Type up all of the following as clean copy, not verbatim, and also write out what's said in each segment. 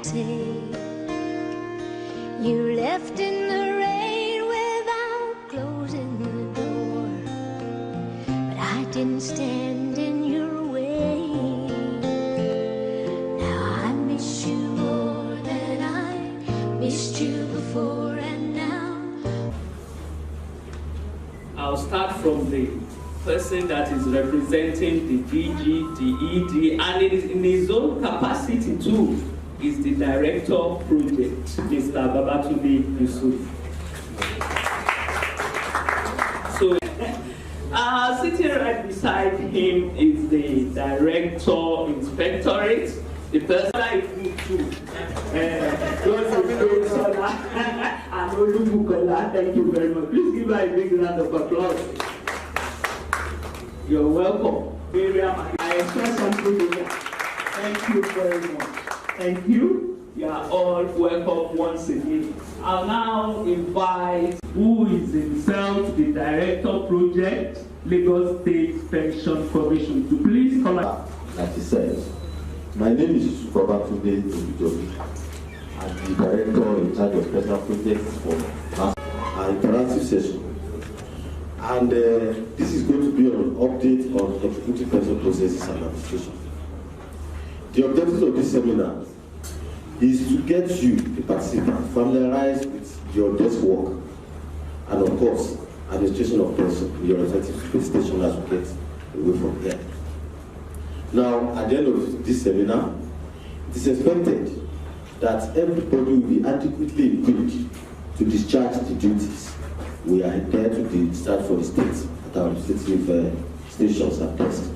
say. You left in the rain without closing the door, but I didn't stand in your way. Now I miss you more than I missed you before, and now I'll start from the person that is representing the DG, the ED, and in his own capacity too, is the Director of Project, Mr. Babatunde Yusuf. So, sitting right beside him is the Director Inspectorate, the person I put to, and Olubukola. Thank you very much. Please give her a big round of applause. You're welcome. Miriam, I express something to you. Thank you very much. Thank you. You are all welcome once again. I'll now invite who is himself the Director Project, Lagos State Pension Commission, to please come up. Like he said, my name is Babatunde Yusuf. I'm the Director in charge of Pension Projects for an interactive session. And this is going to be an update on executive pension processes and administration. The objective of this seminar is to get you, the participant, familiarized with your desk work and, of course, administration of pension in your respective space station as we get away from here. Now, at the end of this seminar, it is expected that everybody will be adequately equipped to discharge the duties we are there to start for the states at our administrative stations and tests.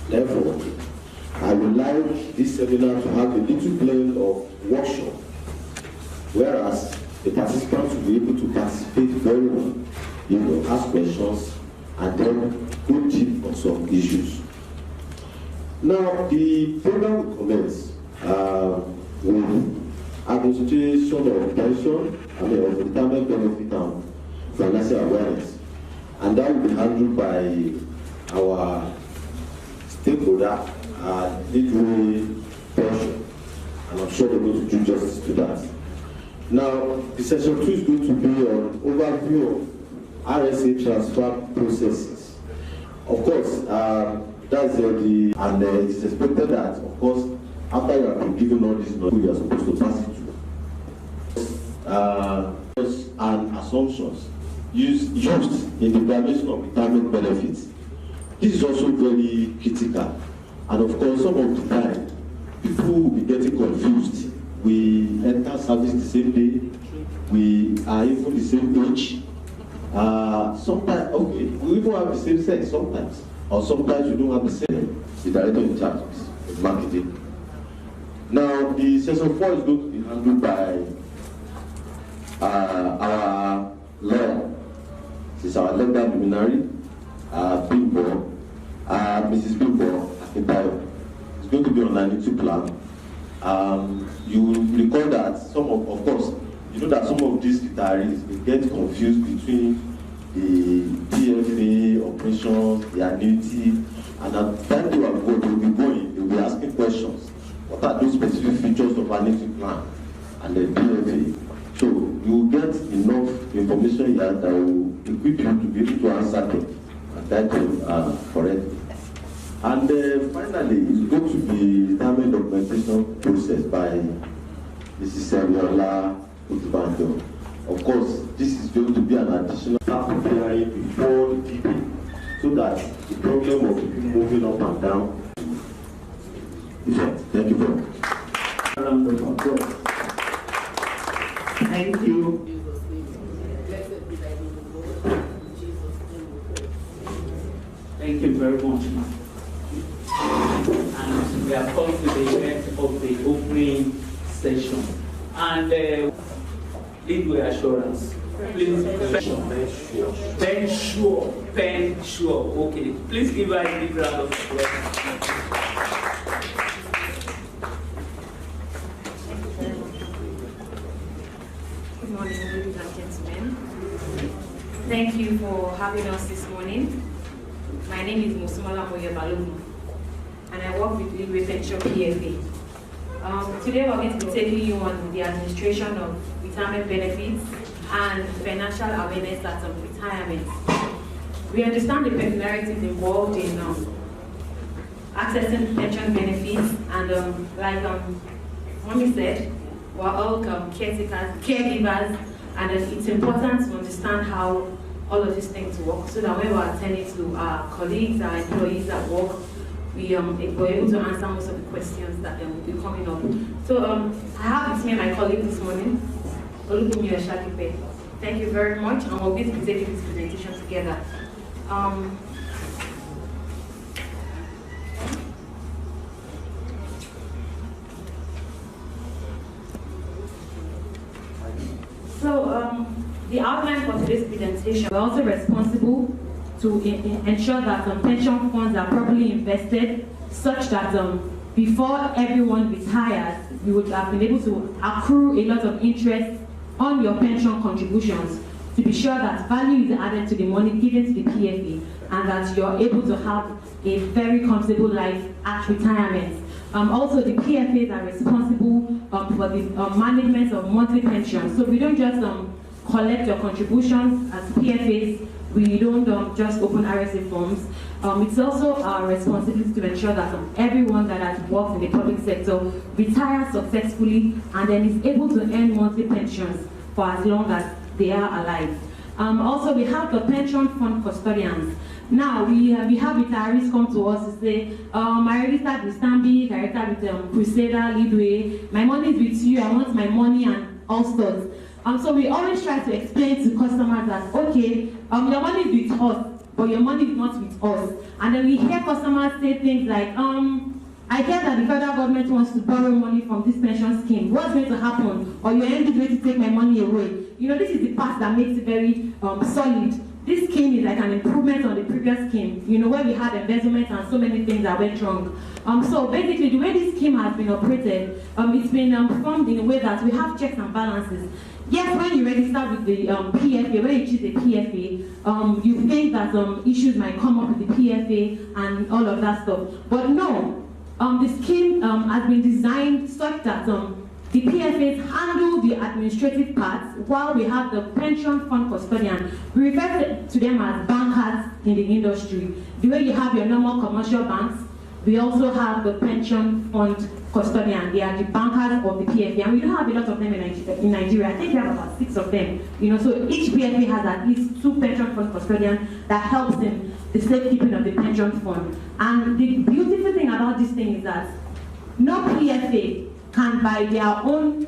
Therefore, I would like this seminar to have a little blend of workshop, whereas the participants will be able to participate very well, ask questions, and then go deep on some issues. Now, the program will commence with administration of pension, of retirement benefit and financial awareness, and that will be handled by our stakeholder, Midway Pension, and I'm sure they're going to do justice to that. Now, the session 2 is going to be an overview of Rsa transfer processes. Of course, that's and it is expected that, of course, after you have been given all this knowledge, you are supposed to pass it to and assumptions used in the valuation of retirement benefits. This is also very critical, and of course, some of the time, people will be getting confused. We enter service the same day, we are even the same age. Sometimes, okay, we even have the same sex sometimes, or sometimes we don't have the same. The director in charge of marketing. Now, the session 4 is going to be handled by our lawyer. This is our legal luminary, Bimbo, Mrs. Bimbo Akintayo. It's going to be on 92 plan. You will recall that of course, you know that some of these retirees they get confused between the PFA operations, the annuity, and at the time they will be going, they will be asking questions. What are those specific features of annuity plan and the PFA? So you will get enough information here that will equip you to be able to answer them and that will correctly. And finally, it's going to be retirement documentation process by Mrs. Saviola Utubanjo. Of course, this is going to be an additional preparing before the DP, so that the problem of people moving up and down is not. Thank you very much. Thank you. Thank you very much, ma'am. And we have come to the end of the opening session. And legal assurance. Please, Pensure. Okay. Please give her a big round of applause. Good morning, ladies and gentlemen. Thank you for having us this morning. My name is Musumala Moyebalomu, and I work with Pension PFA. Today we're going to be taking you on the administration of retirement benefits and financial awareness at retirement. We understand the peculiarities involved in accessing pension benefits, and like Mommy said, we're all caretakers, caregivers, and it's important to understand how all of these things work, so that when we're attending to our colleagues, our employees at work, we're able to answer most of the questions that will be coming up. So I have with me my colleague this morning, Olubumi Oshakipe. Thank you very much, and we'll be taking this presentation together. The outline for today's presentation, we're also responsible to ensure that pension funds are properly invested, such that before everyone retires, you would have been able to accrue a lot of interest on your pension contributions, to be sure that value is added to the money given to the PFA, and that you're able to have a very comfortable life at retirement. Also, the PFAs are responsible for the management of monthly pensions. So we don't just collect your contributions as PFAs. We don't just open RSA forms. It's also our responsibility to ensure that everyone that has worked in the public sector retires successfully and then is able to earn monthly pensions for as long as they are alive. Also, we have the pension fund custodians. Now, we have retirees come to us to say, I registered with Stanbic, I registered with Crusader, Leadway, my money is with you, I want my money and all sorts. So we always try to explain to customers that, okay, your money is with us, but your money is not with us. And then we hear customers say things like, I hear that the federal government wants to borrow money from this pension scheme. What's going to happen? Or your end is going to take my money away. You know, this is the part that makes it very solid. This scheme is like an improvement on the previous scheme, you know, where we had embezzlement and so many things that went wrong. So basically, the way this scheme has been operated, it's been formed in a way that we have checks and balances. Yes, when you register with the PFA, when you choose a PFA, you think that issues might come up with the PFA and all of that stuff. But no, the scheme has been designed such that the PFAs handle the administrative parts, while we have the pension fund custodian. We refer to them as bankers in the industry. The way you have your normal commercial banks, we also have the pension fund custodian. They are the bankers of the PFA, and we don't have a lot of them in Nigeria. I think we have about 6 of them. You know, so each PFA has at least 2 pension fund custodians that helps in the safekeeping of the pension fund. And the beautiful thing about this thing is that no PFA can, by their own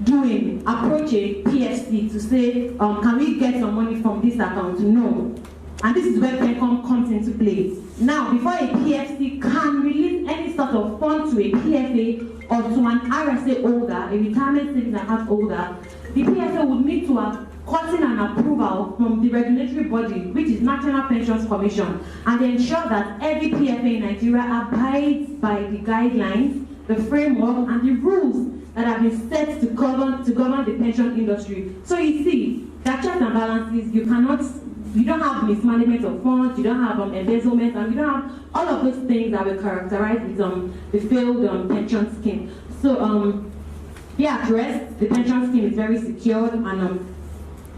doing, approach a PSC to say, can we get some money from this account? No. And this is where PENCOM comes into play. Now, before a PFC can release any sort of fund to a PFA or to an RSA holder, a retirement savings account holder, the PFA would need to have gotten an approval from the regulatory body, which is National Pensions Commission, and ensure that every PFA in Nigeria abides by the guidelines, the framework, and the rules that have been set to govern the pension industry. So you see, there are checks and balances. You don't have mismanagement of funds, you don't have embezzlement, and you don't have all of those things that will characterize with the failed pension scheme. So at rest, the pension scheme is very secured, and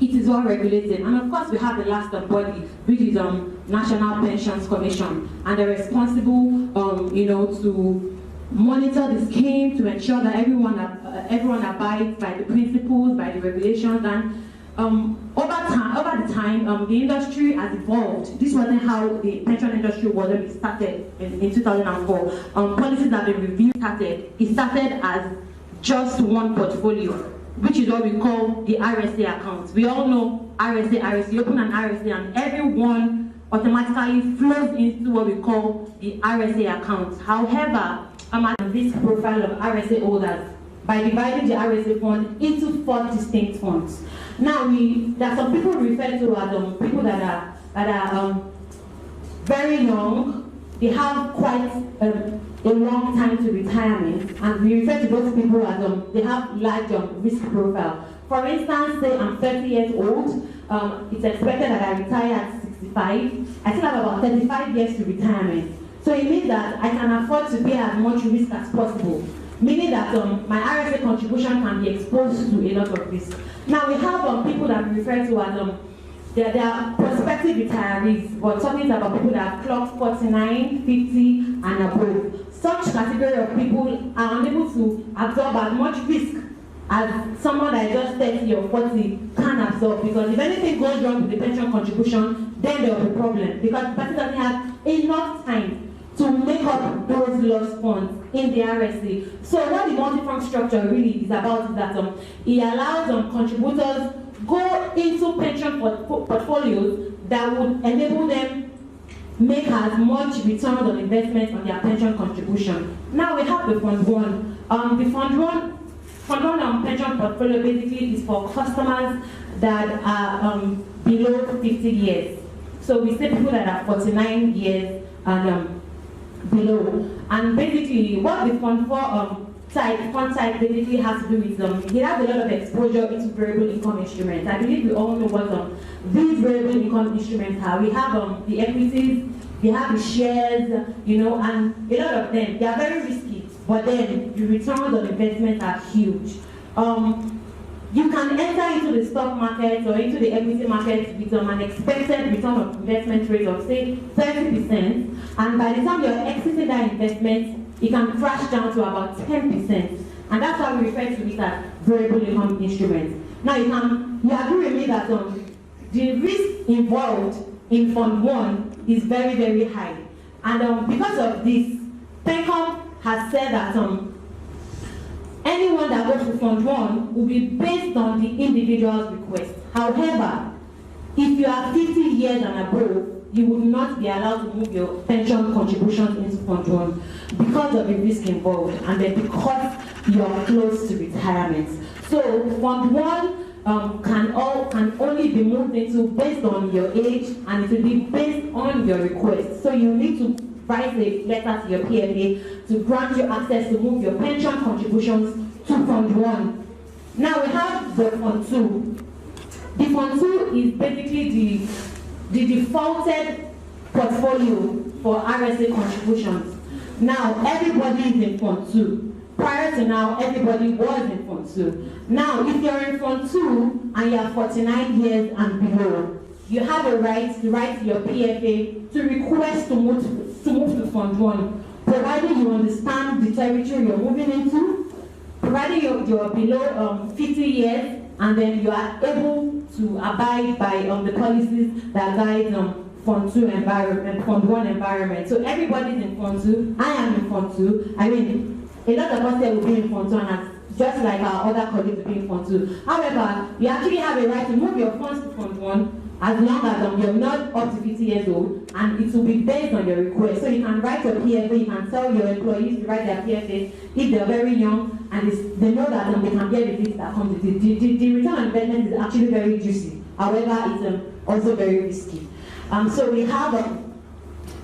it is well regulated. And of course, we have the last body, which is National Pensions Commission, and they're responsible, to monitor the scheme, to ensure that everyone abides by the principles, by the regulations, and over the time, the industry has evolved. This wasn't how the pension industry was when it started in 2004. Policies that the review started. It started as just one portfolio, which is what we call the RSA accounts. We all know RSA. You open an RSA and everyone automatically flows into what we call the RSA account. However, this profile of RSA holders by dividing the RSA fund into 4 distinct funds. Now, there are some people refer to as people that are very young. They have quite a long time to retirement, and we refer to those people as they have large risk profile. For instance, say I'm 30 years old. It's expected that I retire at 65. I still have about 35 years to retirement. So it means that I can afford to bear as much risk as possible. meaning that my RSA contribution can be exposed to a lot of risk. Now we have people that we refer to as they are prospective retirees, but talking about people that have clocked 49, 50, and above. Such category of people are unable to absorb as much risk as someone that is just 30 or 40 can absorb, because if anything goes wrong with the pension contribution, then there will be a problem, because the person doesn't have enough time to make up those lost funds in the RSA. So what the multi-fund structure really is about is that it allows contributors go into pension portfolios that would enable them make as much return on investment on their pension contribution. Now we have the Fund 1. The Fund 1 pension portfolio basically is for customers that are below 50 years. So we say people that are 49 years and below. And basically what the Fund 4 fund type basically has to do with it has a lot of exposure into variable income instruments. I believe we all know what these variable income instruments are. We have the equities, we have the shares, and a lot of them, they are very risky, but then the returns on investment are huge. You can enter into the stock market or into the equity market with an expected return of investment rate of say 30%, and by the time you're exiting that investment, it can crash down to about 10%, and that's why we refer to it as variable income instruments. Now you agree with me that the risk involved in Fund 1 is very, very high, and because of this, PENCOM has said that anyone that goes to Fund 1 will be based on the individual's request. However, if you are 50 years and above, you would not be allowed to move your pension contributions into Fund 1 because of the risk involved, and then because you are close to retirement. So Fund 1 can only be moved into based on your age, and it will be based on your request. So you need to write a letter to your PFA to grant you access to move your pension contributions to Fund 1. Now we have the Fund 2. The Fund 2 is basically the defaulted portfolio for RSA contributions. Now everybody is in Fund 2. Prior to now, everybody was in Fund 2. Now, if you're in Fund 2 and you are 49 years and below, you have a right to write to your PFA to request to move to Fund 1, provided you understand the territory you're moving into, provided you're below 50 years, and then you are able to abide by the policies that guide Fund 2 environment, Fund 1 environment. So everybody's in Fund 2. I am in Fund 2. I mean, a lot of us here will be in Fund 2, and just like our other colleagues will be in Fund 2. However, you actually have a right to move your funds to Fund 1 as long as you're not up to 50 years old, and it will be based on your request. So you can write your PFA, you can tell your employees to write their PFA if they're very young and they know that they can get the fees that comes with it. The return on investment is actually very juicy. However, it's also very risky. So we have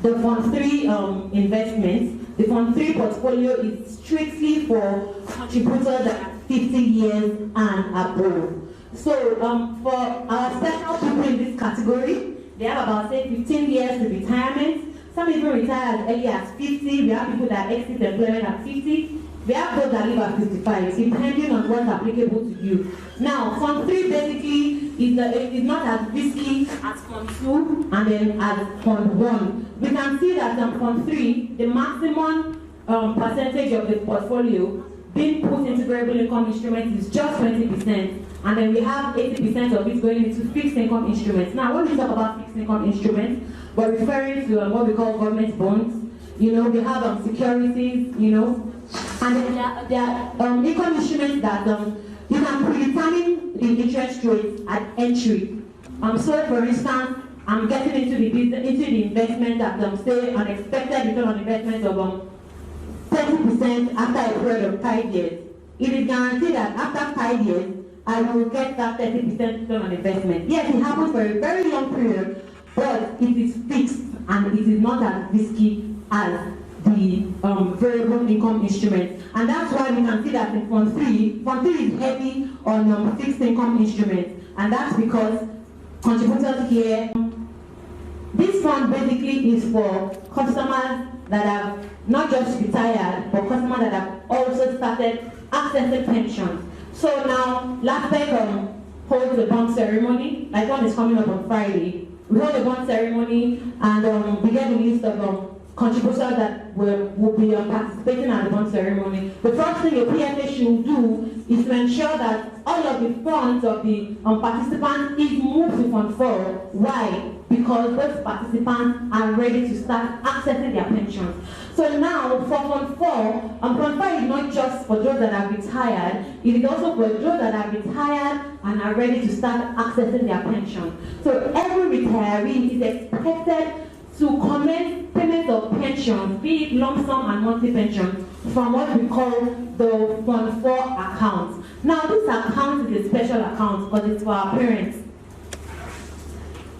the Fund 3 investments. The Fund 3 portfolio is strictly for contributors that are 50 years and above. So for our special people in this category, they have about say 15 years to retirement. Some even retire as early as 50. We have people that exit employment at 50. We have those that live at 55, depending on what's applicable to you. Now, Fund 3 basically is not as risky as Fund 2 and then as Fund 1. We can see that Fund 3, the maximum percentage of the portfolio being put into variable income instruments is just 20%. And then we have 80% of it going into fixed income instruments. Now, when we talk about fixed income instruments, we're referring to what we call government bonds. We have securities, and then there are income instruments that you can predetermine the interest rates at entry. So, for instance, I'm getting into the investment that say an expected return on investment of 30% after a period of 5 years. It is guaranteed that after 5 years, I will get that 30% return on investment. Yes, it happens for a very long period, but it is fixed and it is not as risky as the variable income instrument. And that's why we can see that in Fund 3 is heavy on fixed income instruments. And that's because contributors here, this fund basically is for customers that have not just retired, but customers that have also started accessing pensions. So now, Laspec holds a bond ceremony, like one is coming up on Friday. We hold a bond ceremony and we get a list of contributors that will be participating at the bond ceremony. The first thing a PFA should do is to ensure that all of the funds of the participants is moved to Fund 4. Why? Because those participants are ready to start accessing their pensions. So now, for Fund 4, Fund 4 is not just for those that are retired, it is also for those that are retired and are ready to start accessing their pension. So every retiree is expected to commence payment of pensions, be it lump sum and monthly pension, from what we call the Fund 4 account. Now, this account is a special account because it's for our parents.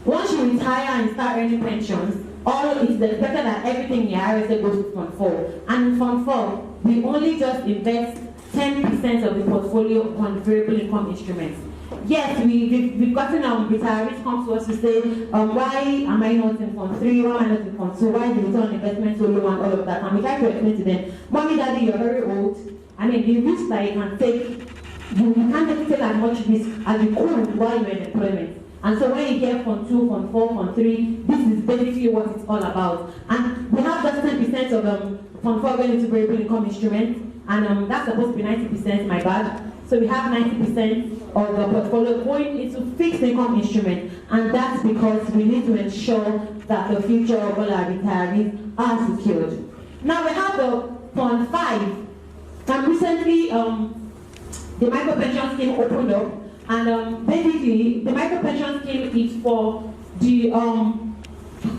Once you retire and start earning pensions, it's expected that everything in your RSA goes to Fund 4. And in Fund 4, we only just invest 10% of the portfolio on variable income instruments. Yes, we've gotten retirees come to us to say, why am I not in Fund 3, why am I not in Fund 2, why is the return on investment so low and all of that. And we try to explain to them, Mommy, Daddy, you're very old. I mean, the risk that you can take, you can't take as much risk as you could while you're in employment. And so when you get Fund 2, Fund 4, Fund 3, this is basically what it's all about. And we have just 10% of Fund 4 going into variable income instruments, and that's supposed to be 90%, my bad. So we have 90% of the portfolio going into fixed income instruments, and that's because we need to ensure that the future of all our retirees are secured. Now we have the Fund 5, and recently the micro pension scheme opened up, and basically the micro pension scheme is for the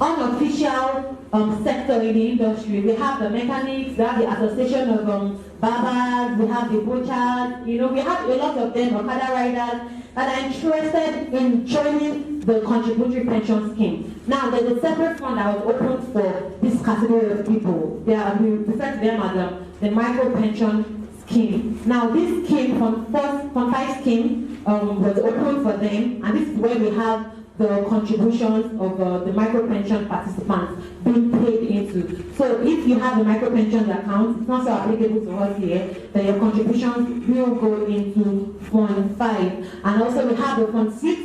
unofficial sector in the industry. We have the mechanics, we have the association of barbers, we have the butchers, we have a lot of them, Okada riders, that are interested in joining the contributory pension scheme. Now, there's a separate fund that was opened for this category of people. We refer to them as the micro pension scheme. Now, this scheme, Fund 5 scheme, was opened for them, and this is where we have the contributions of the micro pension participants being paid into. So if you have a micro pension account, it's not so applicable to us here, then your contributions will go into Fund 5. And also we have the Fund 6.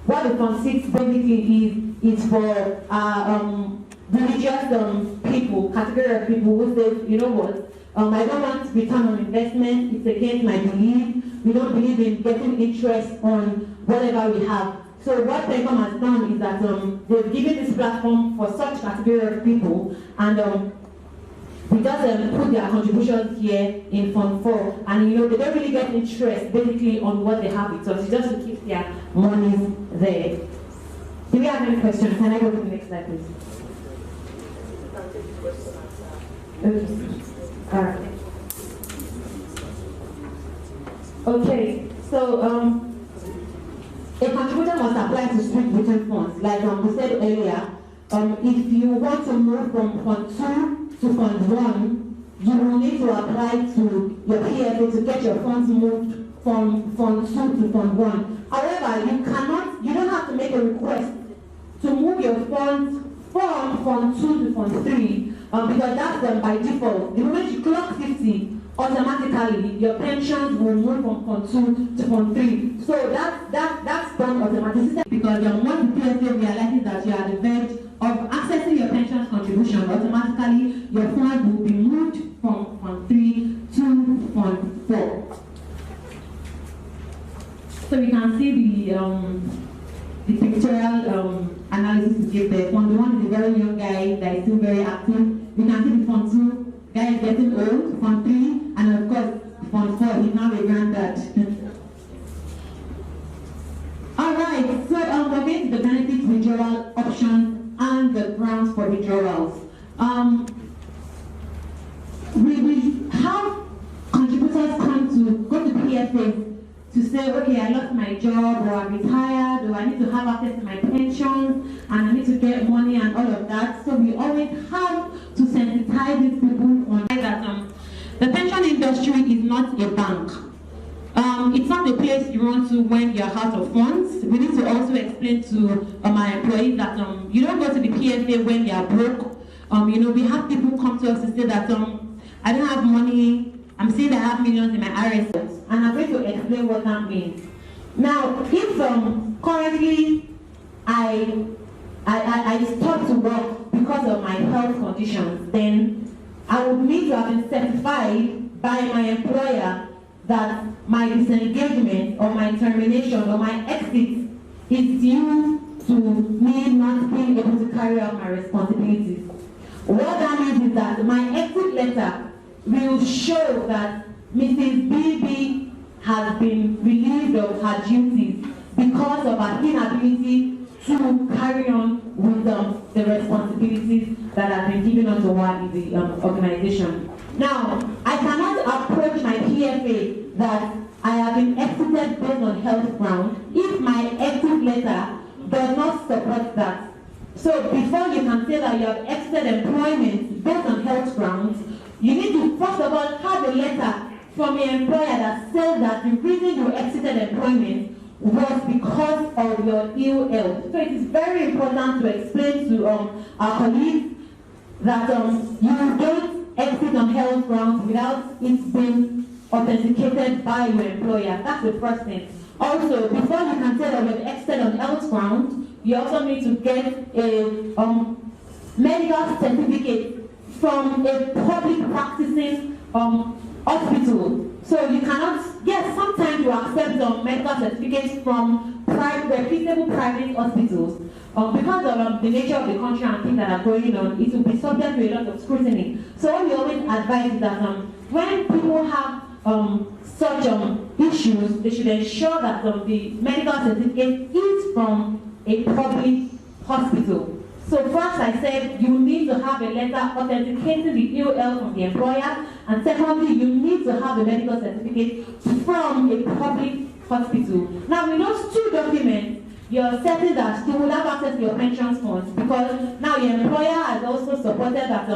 What the Fund 6 basically is for religious people, category of people who say, you know what, I don't want return on investment, it's against my belief, we don't believe in getting interest on whatever we have. So what Pencom has done is that they've given this platform for such category of people, and we just put their contributions here in Fund 4, and they don't really get interest basically on what they have with us. It's just to keep their money there. Do we have any questions? Can I go to the next slide, please? Okay. Okay. So a contributor must apply to switch between funds. Like we said earlier, if you want to move from Fund 2 to Fund 1, you will need to apply to your PFA to get your funds moved from Fund 2 to Fund 1. However, you don't have to make a request to move your funds from Fund 2 to Fund 3 because that's by default. The moment you clock 50, automatically your pensions will move from Fund 2 to Fund 3. So that's done automatically because once the PSA realizes that you are at the verge of accessing your pensions contribution, automatically your funds will be moved from Fund 3 to Fund 4. So you can see the pictorial analysis to give there. Fund 1 is a very young guy that is still very active. You can see the Fund 2 guy is getting old, Fund 3, and of course, Fund 4, he's now a granddad. Alright, so we're going to the benefit withdrawal options and the grounds for withdrawals. We have contributors go to PFA to say, okay, I lost my job, or I'm retired, or I need to have access to my pensions, and I need to get money and all of that. So we always have to sensitize these people on that the pension industry is not a bank. it's not the place you run to when you're out of funds. We need to also explain to our employees that you don't go to the PFA when you're broke. We have people come to us and say that I don't have money. I'm saying I have millions in my RSA, and I'm going to explain what that means. Now, if currently I stopped to work because of my health conditions, then I would need to have been certified by my employer that my disengagement or my termination or my exit is due to me not being able to carry out my responsibilities. What that means is that my exit letter will show that Mrs. BB has been relieved of her duties because of her inability to carry on with the responsibilities that have been given unto her in the organization. Now, I cannot approach my PFA that I have been exited based on health grounds if my exit letter does not support that. So before you can say that you have exited employment based on health grounds, you need to first of all have a letter from your employer that says that the reason you exited employment was because of your ill health. So it is very important to explain to our colleagues that you don't exit on health grounds without it being authenticated by your employer. That's the first thing. Also, before you can say that you have exited on health grounds, you also need to get a medical certificate from a public practicing hospital. So you cannot, yes, sometimes you accept medical certificates from reputable private hospitals. Because of the nature of the country and things that are going on, it will be subject to a lot of scrutiny. So what we always advise is that when people have such issues, they should ensure that the medical certificate is from a public hospital. So first I said you need to have a letter authenticating the ill health from the employer, and secondly you need to have a medical certificate from a public hospital. Now with those two documents, you're certain that you will have access to your pension funds, because now your employer has also supported that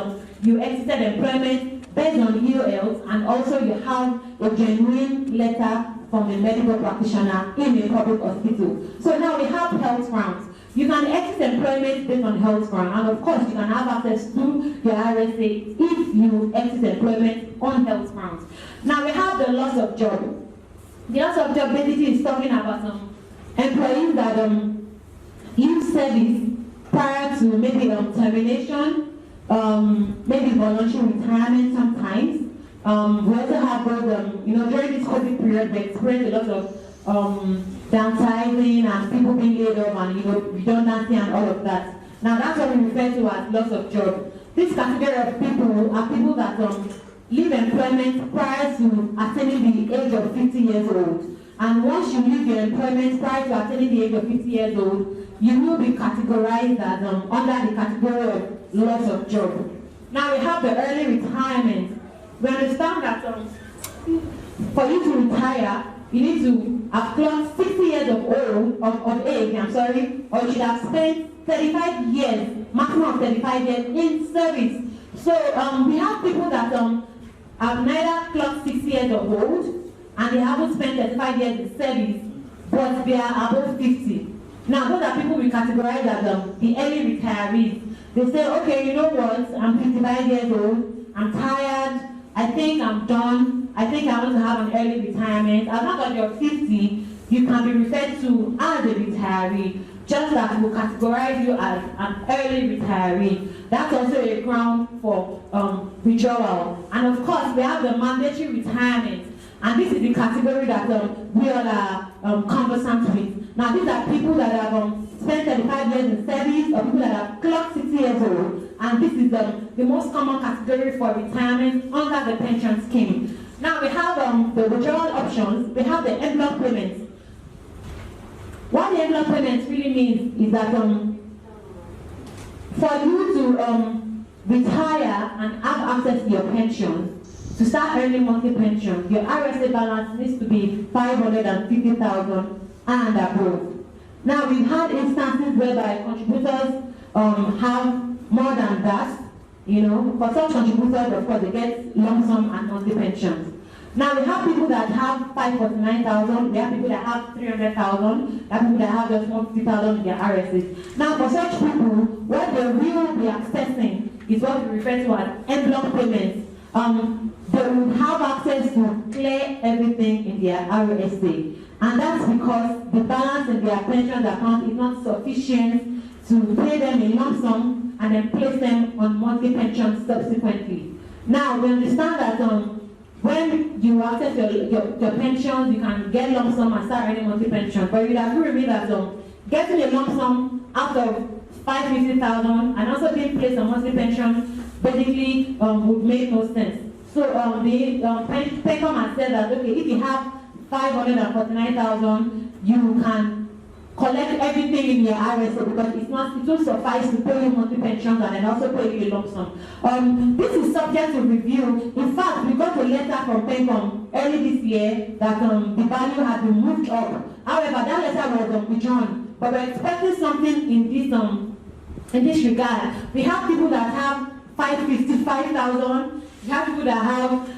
you exited employment based on ill health, and also you have a genuine letter from a medical practitioner in a public hospital. So now we have health grounds. You can exit employment based on health ground, and of course you can have access to your RSA if you exit employment on health grounds. Now we have the loss of job. The loss of job basically is talking about employees that leave service prior to maybe termination, maybe voluntary retirement sometimes. We also have those, during this COVID period, we experienced a lot of downsizing and people being laid off and redundancy and all of that. Now that's what we refer to as loss of job. This category of people are people that leave employment prior to attaining the age of 50 years old. And once you leave your employment prior to attaining the age of 50 years old, you will be categorized as under the category of loss of job. Now we have the early retirement. We understand that for you to retire, you need to have clocked 60 years of age, or you should have spent 35 years, maximum of 35 years in service. So we have people that have neither clocked 60 years of old, and they haven't spent 35 years in service, but they are above 50. Now those are people we categorize as the early retirees. They say, okay, you know what, I'm 55 years old, I'm tired, I think I'm done, I think I want to have an early retirement. As long as you're 50, you can be referred to as a retiree, just that we'll categorize you as an early retiree. That's also a ground for withdrawal. And of course, we have the mandatory retirement. And this is the category that we all are conversant with. Now, these are people that have spent 35 years in service, or people that have clocked 60 years old. And this is the most common category for retirement under the pension scheme. Now, we have the withdrawal options. We have the envelope payments. What the envelope payments really means is that for you to retire and have access to your pension, to start earning monthly pension, your RSA balance needs to be 550,000 and above. Now, we've had instances whereby contributors have more than that. For some contributors, of course, they get lump sum and monthly pensions. Now we have people that have 549,000, we have people that have 300,000, we have people that have just 150,000 in their RSAs. Now for such people, what they will be accessing is what we refer to as envelope payments. They will have access to clear everything in their RSA. And that's because the balance in their pension account is not sufficient to pay them a lump sum and then place them on monthly pensions subsequently. Now we understand that when you access your pensions, you can get lump sum and start earning monthly pension. But you'd agree with me that getting a lump sum out of 550,000 and also being placed on monthly pension basically would make no sense. So the PECOM has said that okay, if you have 549,000, you can collect everything in your RSA because it won't suffice to pay you monthly pensions and then also pay you a lump sum. This is subject to review. In fact, we got a letter from PECOM early this year that the value has been moved up. However, that letter was withdrawn. But we're expecting something in this regard. We have people that have 555,000. We have people that have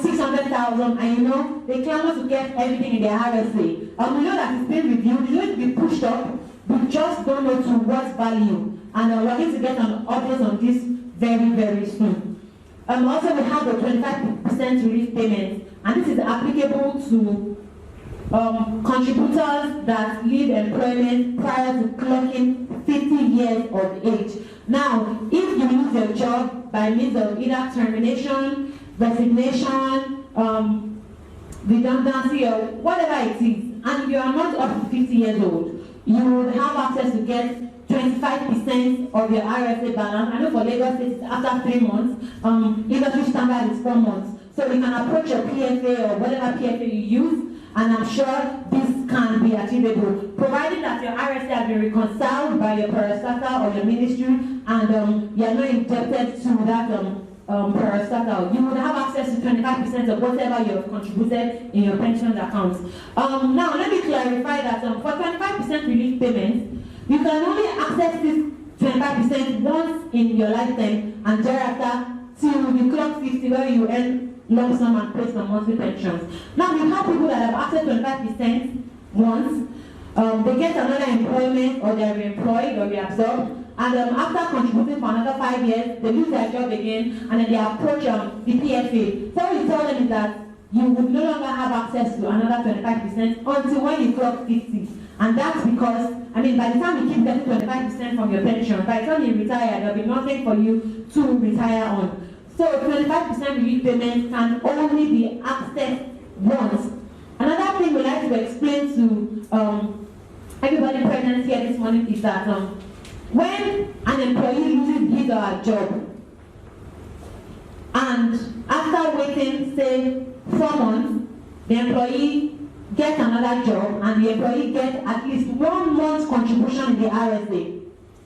600,000, and they clamor to get everything in their RSA. We know that it's been reviewed, it's going to be pushed up, we just don't know to what value. And we're going to get an update on this very, very soon. Also, we have the 25% relief payment, and this is applicable to contributors that leave employment prior to clocking 50 years of age. Now, if you lose your job by means of either termination, resignation, redundancy, or whatever it is, and you are not up to 50 years old, you will have access to get 25% of your RSA balance. I know for Lagos State it's after 3 months. Industry standard is 4 months. So you can approach your PFA or whatever PFA you use, and I'm sure this can be achievable, provided that your RSA has been reconciled by your parastatal or your ministry, and you are not indebted to that parastatal. You would have access to 25% of whatever you have contributed in your pension account. Now, let me clarify that for 25% relief payments, you can only access this 25% once in your lifetime, and thereafter till you clock 50, where you earn lump sum and place on monthly pensions. Now, we have people that have access to 25% once, they get another employment, or they are reemployed or reabsorbed, and after contributing for another 5 years, they lose their job again, and then they approach the PFA. So what we tell them is that you would no longer have access to another 25% until when you clock 50. And that's because, by the time you keep getting 25% from your pension, by the time you retire, there'll be nothing for you to retire on. So 25% relief payment can only be accessed once. Another thing we'd like to explain to everybody present here this morning is that when an employee loses his or her job, and after waiting, say, 4 months, the employee gets another job, and the employee gets at least 1 month's contribution in the RSA,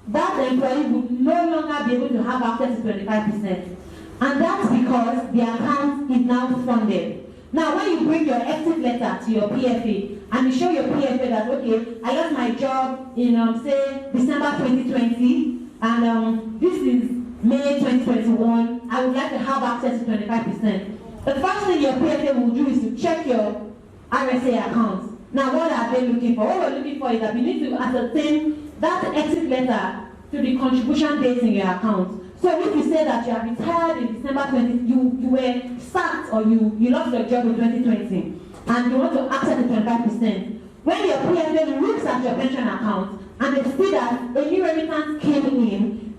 that employee would no longer be able to have access to 25%. And that's because the account is now funded. Now, when you bring your exit letter to your PFA, and you show your PFA that, okay, I lost my job in, say, December 2020, and this is May 2021, I would like to have access to 25%. The first thing your PFA will do is to check your RSA accounts. Now, what are they looking for? What we're looking for is that we need to ascertain that exit letter to the contribution dates in your account. So if you say that you are retired in December 20, you were sacked or you lost your job in 2020, and you want to access the 25%, when your PFA looks at your pension account and they see that a new remittance came in,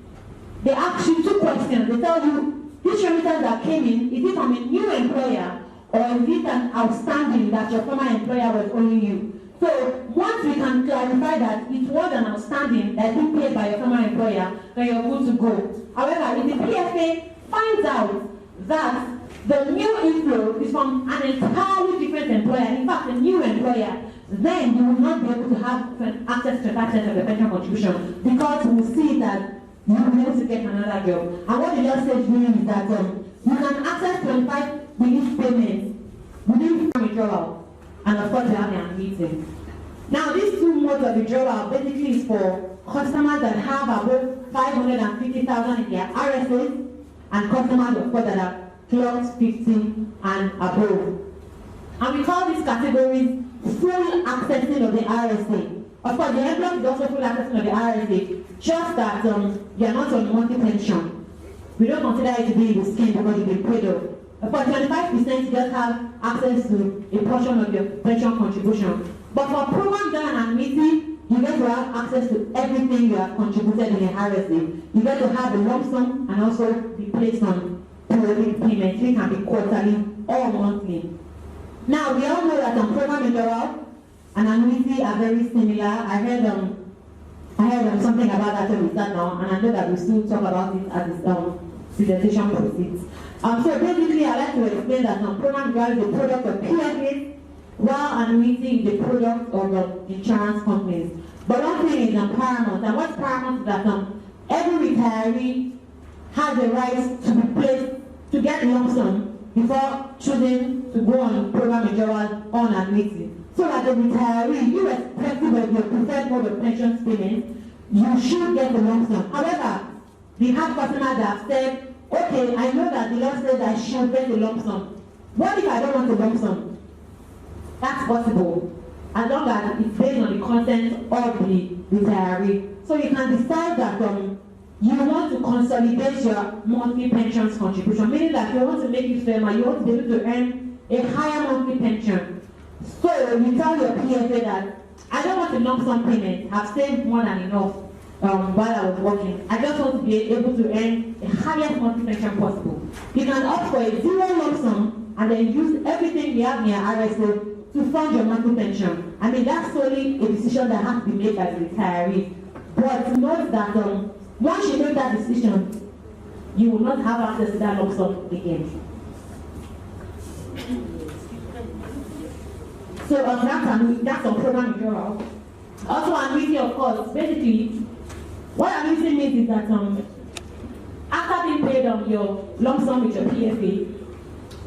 they ask you 2 questions. They tell you, this remittance that came in, is it from a new employer, or is it an outstanding that your former employer was owing you? So once we can clarify that it was an outstanding that you paid by your former employer, then you're good to go. However, if the PFA finds out that the new inflow is from an entirely different employer, in fact a new employer, then you will not be able to have access to 5% of the pension contribution, because we will see that you will be able to get another job. And what the law says really is that you can access 25 relief payments within withdrawal. And of course, you have an meeting. Now, these 2 modes of withdrawal basically is for customers that have above 550,000 in their RSAs, and customers, of course, that have clocked 50 and above. And we call these categories full accessing of the RSA. Of course, the employer is also full accessing of the RSA, just that you are not on monthly pension. We don't consider it to be in the scheme because you've been paid off. Of course, 25% just have access to a portion of your pension contribution. But for program journal and annuity, you get to have access to everything you have contributed in the RSA. You get to have a lump sum and also be placed on periodic payments, which can be quarterly or monthly. Now, we all know that program withdrawal and annuity are very similar. I heard something about that when we sat down, and I know that we still talk about it as this presentation proceeds. So basically, I'd like to explain that program withdrawal is a product of PFAs, while annuity is a product of insurance companies. But one thing is paramount, and what's paramount is that every retiree has the right to be placed to get lump sum before choosing to go on program withdrawal or annuity. So that the retiree, irrespective of your preferred mode of pension payment, you should get the lump sum. However, we have customers that have said, okay, I know that the law says I should get the lump sum. What if I don't want the lump sum? That's possible, as long as it's based on the consent of the retiree. So you can decide that you want to consolidate your monthly pensions contribution, meaning that you want to make it firmer, you want to be able to earn a higher monthly pension. So you tell your PFA that I don't want a lump sum payment, I've saved more than enough while I was working. I just want to be able to earn the highest monthly pension possible. You can opt for a zero lump sum and then use everything you have in your RSA to fund your monthly pension. I mean, that's solely a decision that has to be made by the retiree. But note that once you make that decision, you will not have access to that lump sum again. So that's on program withdrawal. Also annuity, of course. Basically, what annuity means is that after being paid on your lump sum with your PFA,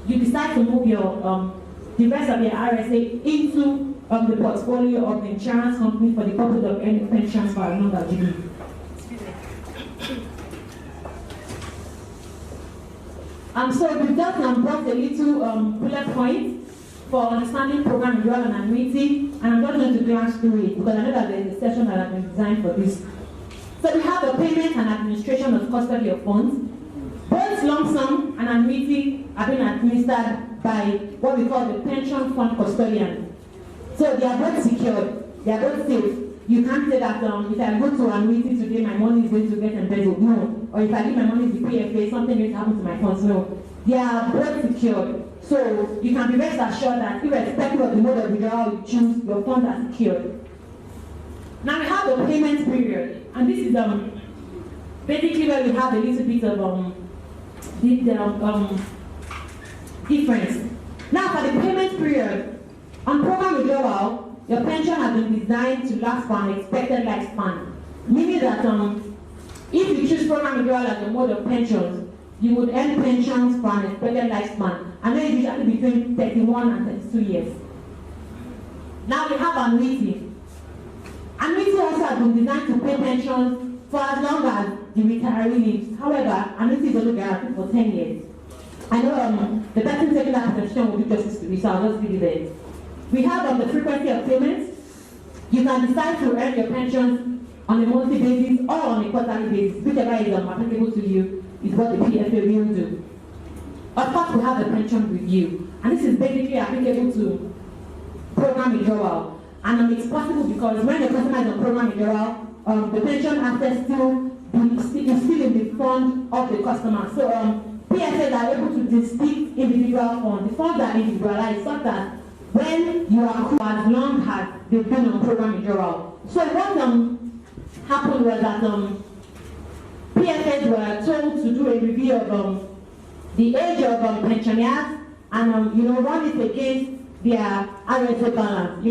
you decide to move your the rest of your RSA into the portfolio of the insurance company for the purpose of earning pensions for a number of years. So we've just brought a little bullet point for understanding program withdrawal and annuity, and I'm not going to glance through it because I know that there is a session that has been designed for this. So we have the payment and administration of custody of funds. Both lump sum and annuity are being administered by what we call the pension fund custodian. So they are both secured, they are both safe. You can't say that if I go to annuity today, my money is going to get embezzled. No. Or if I leave my money to PFA, something will happen to my funds. No. They are both secured. So you can be rest assured that irrespective of the mode of withdrawal you choose, your funds are secured. Now we have the payment period, and this is basically where we have a little bit of difference. Now for the payment period, on program withdrawal, your pension has been designed to last for an expected lifespan, meaning that if you choose program withdrawal as the mode of pensions, you would earn pensions for an expected lifespan, and then usually between 31 and 32 years. Now we have annuity. Annuity also has been designed to pay pensions for as long as the retiree lives. However, annuity is only guaranteed for 10 years. I know the person taking that position will do justice to me, so I'll just leave it there. We have the frequency of payments. You can decide to earn your pensions on a monthly basis or on a quarterly basis, whichever is applicable to you is what the PFA will do. Of course, we have the pension review, and this is basically applicable to program withdrawal. And it's possible because when the customer is on program withdrawal, the pension assets is still in the fund of the customer. So PFAs are able to distinct individual funds. The funds are individualized such that when you are cool as long as they've been on program withdrawal. So what happened was that PFAs were told to do a review of the age of pensioners and run it against their RSA balance.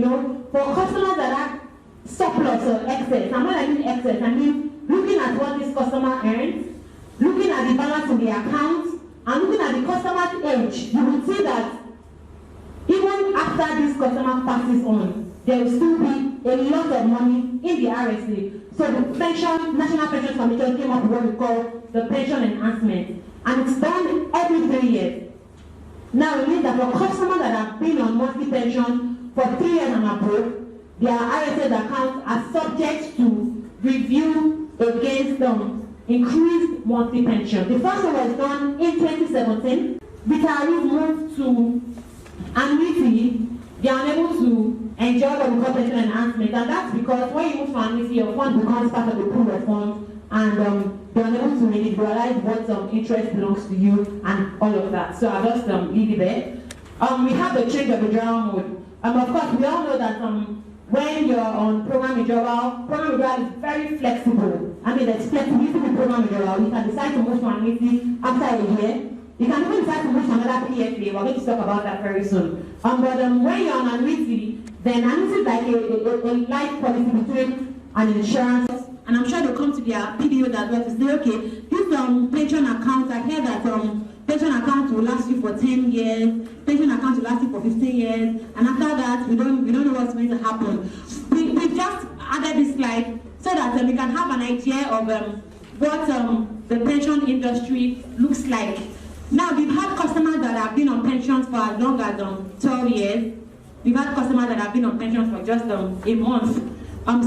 For customers that have surplus or excess, and when I mean excess, I mean looking at what this customer earns, looking at the balance in the account, and looking at the customer's age, you will see that even after this customer passes on, there will still be a lot of money in the RSA. So the National Pension Commission came up with what we call the Pension Enhancement, and it's done every 3 years. Now it means that for customers that have been on monthly pension for 3 years and above, their RSA accounts are subject to review against increased monthly pension. The first one was done in 2017. Retirees moved to annuity. They are unable to enjoy what we call pension enhancement, and that's because when you move to annuity, your fund becomes part of the pool of funds, and they are unable to individualize what interest belongs to you and all of that. So I'll just leave it there. We have the change of withdrawal mode. Of course, we all know that when you're on program withdrawal is very flexible. I mean, there's flexibility with program withdrawal. You can decide to move to annuity after a year. You can even decide to move to another PFA. We're going to talk about that very soon. But when you're on annuity, then annuity is like a life policy between an insurance. And I'm sure they'll come to their PDO that way to say, okay, this pension account, I hear that pension account will last you for 10 years, pension account will last you for 15 years, and after that, we don't know what's going to happen. We just added this slide so that we can have an idea of what the pension industry looks like. Now, we've had customers that have been on pensions for as long as 12 years. We've had customers that have been on pensions for just a month.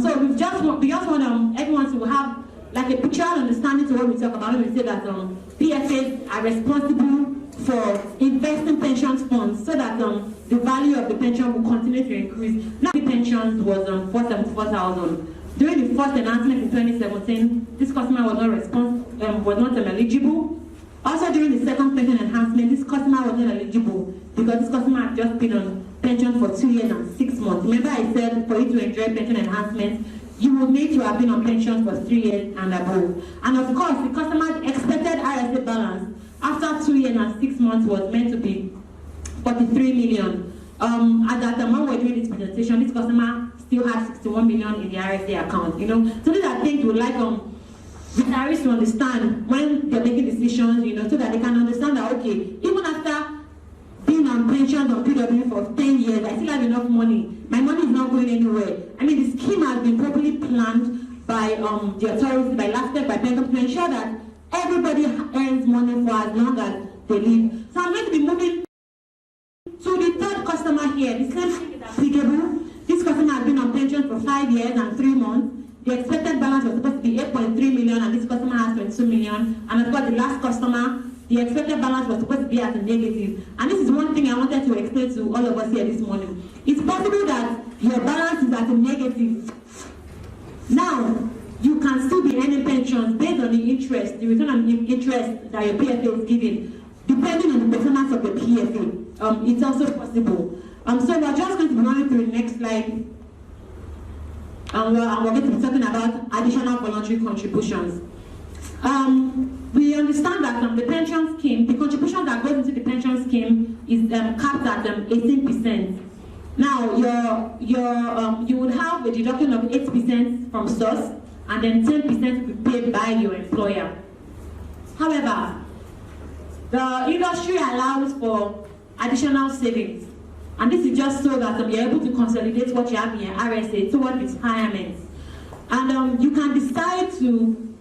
So we just want everyone to have like a picture understanding to what we talk about when we say that PFAs are responsible for investing pension funds so that the value of the pension will continue to increase. Now the pensions was 474,000. During the first enhancement in 2017, this customer was not eligible. Also during the second pension enhancement, this customer was not eligible because this customer had just been on pension for 2 years and 6 months. Remember I said for you to enjoy pension enhancement, you will need to have been on pension for 3 years and above. And of course, the customer's expected RSA balance after 2 years and 6 months was meant to be 43 million. At that time when we were doing this presentation, this customer still had 61 million in the RSA account. You know, so these are things we would like retirees to understand when they're making decisions, you know, so that they can understand that, okay, even after being on pensions on PW for 10 years, I still have enough money. My money is not going anywhere. I mean, the scheme has been properly planned by the authorities, by Laspec, by Pension, to ensure that everybody earns money for as long as they live. So I'm going to be moving to the third customer here. The same thing is applicable. This customer has been on pension for 5 years and 3 months. The expected balance was supposed to be 8.3 million, and this customer has 22 million. And of course, the last customer, the expected balance was supposed to be at a negative. And this is one thing I wanted to explain to all of us here this morning. It's possible that your balance is at a negative. Now, you can still be earning pensions based on the interest, the return on interest that your PFA is giving, depending on the performance of the PFA. It's also possible. So we're just going to be running through the next slide. And we're going to be talking about additional voluntary contributions. We understand that the pension scheme, the contribution that goes into the pension scheme is capped at 18%. Now, you would have a deduction of 8% from source, and then 10% will be paid by your employer. However, the industry allows for additional savings. And this is just so that you're able to consolidate what you have in your RSA toward retirement. And you can decide to